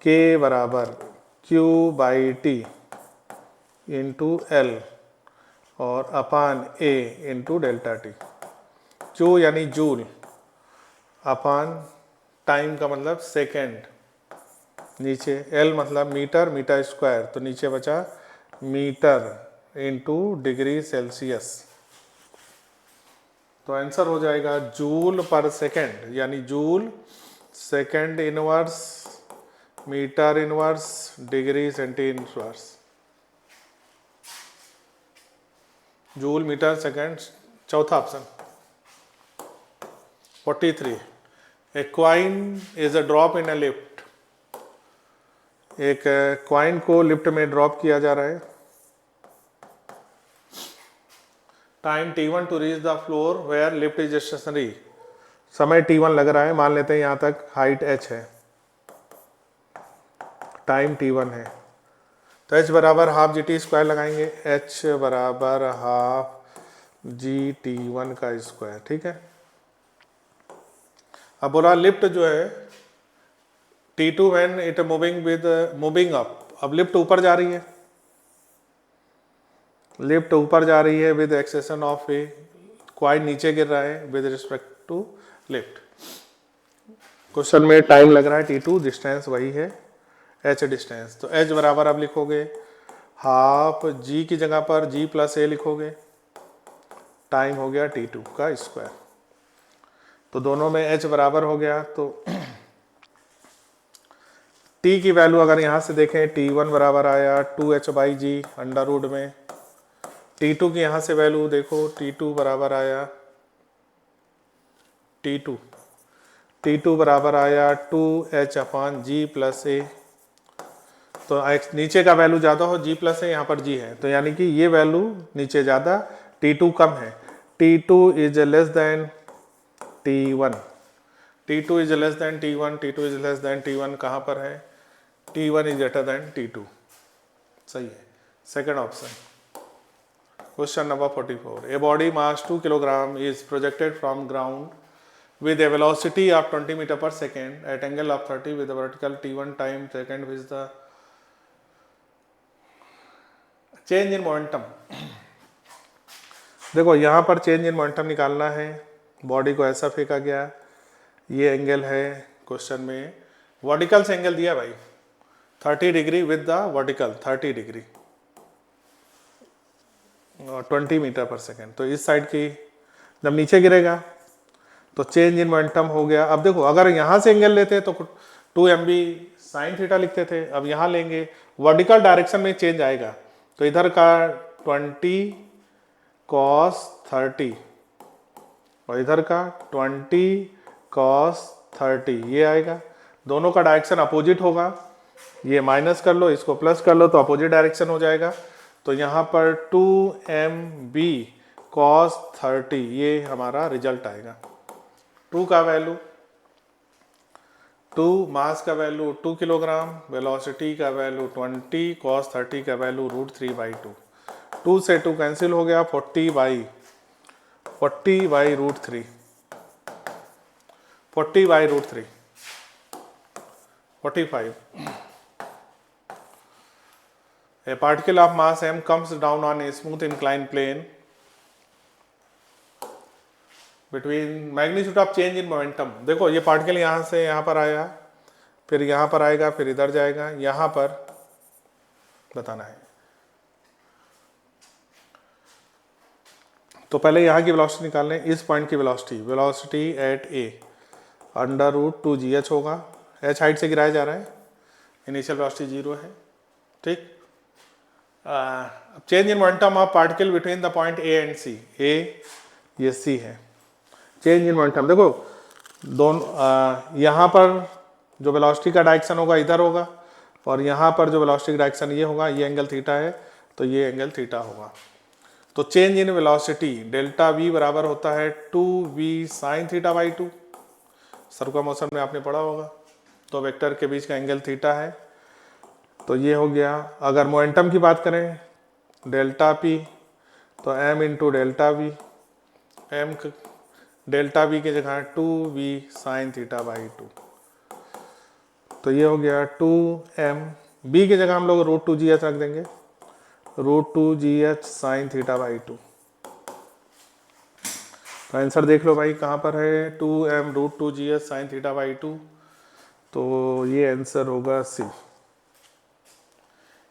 K बराबर Q/T इंटू L और अपान A into delta T। Q यानी जूल, अपान टाइम का मतलब सेकेंड, नीचे L मतलब मीटर, मीटर स्क्वायर, तो नीचे बचा मीटर इंटू डिग्री सेल्सियस, तो आंसर हो जाएगा जूल पर सेकेंड, यानी joule second inverse metre inverse degree centi inverse, joule metre second, चौथा option. 43। A coin is a drop in a lift, एक coin को लिफ्ट में ड्रॉप किया जा रहा है, time t1 to reach the floor where lift is stationary, समय t1 लग रहा है, मान लेते हैं यहाँ तक हाइट h है, टाइम t1 है, तो h बराबर हाफ GT² लगाएंगे, h बराबर हाफ GT1 का स्क्वायर, ठीक है। अब बोला लिफ्ट जो है T2 when it moving up, अब लिफ्ट ऊपर जा रही है, लिफ्ट ऊपर जा रही है विद एक्सेशन ऑफ ए, क्वाइट नीचे गिर रहा है with respect to lift. Question में टाइम लग रहा है T2, डिस्टेंस वही है h डिस्टेंस, तो h बराबर आप लिखोगे हाफ g की जगह पर g प्लस a लिखोगे, टाइम हो गया T2 का स्क्वायर, तो दोनों में h बराबर हो गया। तो t की वैल्यू अगर यहाँ से देखें T1 बराबर आया 2h/g अंडर रूट में, T2 की यहाँ से वैल्यू देखो T2 बराबर आया T2 बराबर आया 2h/g प्लस a, तो नीचे का वैल्यू ज़्यादा हो g प्लस है, यहाँ पर g है, तो यानी कि ये वैल्यू नीचे ज़्यादा, T2 कम है, T2 is less than T1, T2 is less than T1, T2 is less than T1 कहाँ पर है, T1 is greater than T2, सही है, second option. Question number 44, a body mass 2 kilogram is projected from ground with a velocity of 20 meter per second at angle of 30 with a vertical t1 time second with the change in momentum। देखो यहाँ पर change in momentum निकालना है, body को ऐसा फेंका गया, ये एंगल है क्वेश्चन में, वर्टिकल से एंगल दिया भाई 30 degree with the vertical 30 degree और 20 मीटर पर सेकेंड, तो इस साइड की जब नीचे गिरेगा तो चेंज इन मोमेंटम हो गया। अब देखो अगर यहाँ से एंगल लेते तो 2mb sin थीटा लिखते थे, अब यहाँ लेंगे वर्टिकल डायरेक्शन में चेंज आएगा, तो इधर का 20 cos 30 और इधर का 20 cos 30 ये आएगा, दोनों का डायरेक्शन अपोजिट होगा, ये माइनस कर लो इसको प्लस कर लो तो अपोजिट डायरेक्शन हो जाएगा, तो यहाँ पर 2mb cos 30 ये हमारा रिजल्ट आएगा। 2 का वैल्यू 2, मास का वैल्यू 2 किलोग्राम, वेलोसिटी का वैल्यू 20, cos 30 का वैल्यू √3/2, 2 से 2 कैंसिल हो गया, 40/√3 40/√3 45। A particle of mass m comes down on a smooth inclined plane between magnitude of change in momentum. देखो ये पार्टिकल यहाँ से यहाँ पर आया, फिर यहाँ पर आएगा, फिर इधर जाएगा, यहाँ पर बताना है, तो पहले यहाँ की वेलोसिटी निकाल लें, इस पॉइंट की वेलोसिटी एट ए √2gh होगा, h हाइट से गिराया जा रहा है, इनिशियल वेलोसिटी 0 है, ठीक। Change in momentum of particle between the point A and C, A ये सी है, चेंज इन मोमेंटम देखो दोनों, यहाँ पर जो वेलोसिटी का डायरेक्शन होगा इधर होगा, और यहाँ पर जो वेलोसिटी का डायरेक्शन ये होगा, ये एंगल थीटा है तो ये एंगल थीटा होगा, तो change in velocity delta v बराबर होता है 2v sin θ/2, सर्कुलर मोशन में आपने पढ़ा होगा, तो वेक्टर के बीच का एंगल थीटा है, तो ये हो गया। अगर मोमेंटम की बात करें डेल्टा p तो m into delta v, m delta v की जगह 2v sin θ/2, तो ये हो गया 2m, b की जगह हम लोग √2gh रख देंगे, √2gh sin θ/2, तो आंसर देख लो भाई कहाँ पर है, 2m √2gh sin θ/2, तो ये आंसर होगा सी।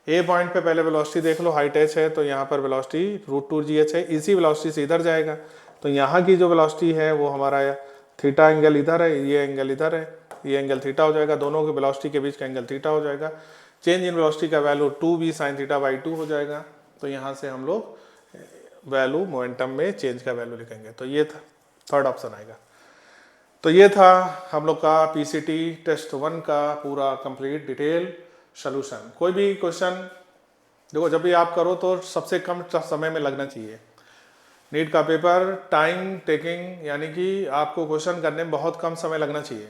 ए पॉइंट पे पहले वेलोसिटी देख लो, हाइट h है तो यहाँ पर वेलोसिटी √2gh है, इसी वेलोसिटी से इधर जाएगा, तो यहाँ की जो वेलोसिटी है वो हमारा थीटा एंगल इधर है, ये एंगल इधर है, ये एंगल थीटा हो जाएगा, दोनों के वेलोसिटी के बीच का एंगल थीटा हो जाएगा, चेंज इन वेलोसिटी का वैल्यू 2v sin θ/2 हो जाएगा, तो यहाँ से हम लोग वैल्यू मोमेंटम में चेंज का वैल्यू लिखेंगे, तो ये था थर्ड ऑप्शन आएगा। तो ये था हम लोग का पीसीटी टेस्ट 1 का पूरा कंप्लीट डिटेल सोल्यूशन। कोई भी क्वेश्चन देखो जब भी आप करो तो सबसे कम समय में लगना चाहिए, नीट का पेपर टाइम टेकिंग यानी कि आपको क्वेश्चन करने में बहुत कम समय लगना चाहिए।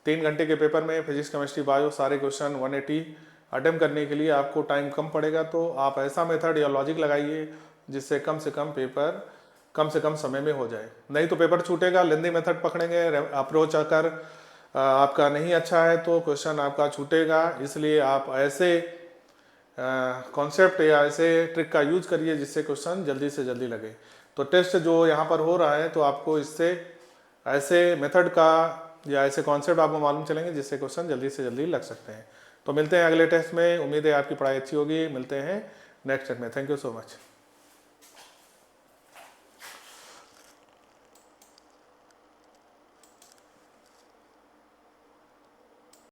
3 घंटे के पेपर में फिजिक्स केमिस्ट्री बायो सारे क्वेश्चन 180 अटेम्प्ट करने के लिए आपको टाइम कम पड़ेगा, तो आप ऐसा मेथड या लॉजिक लगाइए जिससे कम से कम पेपर कम से कम समय में हो जाए, नहीं तो पेपर छूटेगा। लेंदी मेथड पकड़ेंगे, अप्रोच आकर आपका नहीं अच्छा है तो क्वेश्चन आपका छूटेगा। इसलिए आप ऐसे कॉन्सेप्ट या ऐसे ट्रिक का यूज करिए जिससे क्वेश्चन जल्दी से जल्दी लगे। तो टेस्ट जो यहाँ पर हो रहा है तो आपको इससे ऐसे मेथड का या ऐसे कॉन्सेप्ट आपको मालूम चलेंगे जिससे क्वेश्चन जल्दी से जल्दी लग सकते हैं। तो मिलते हैं अगले टेस्ट में, उम्मीद है आपकी पढ़ाई अच्छी होगी। मिलते हैं नेक्स्ट टेस्ट में। Thank you so much.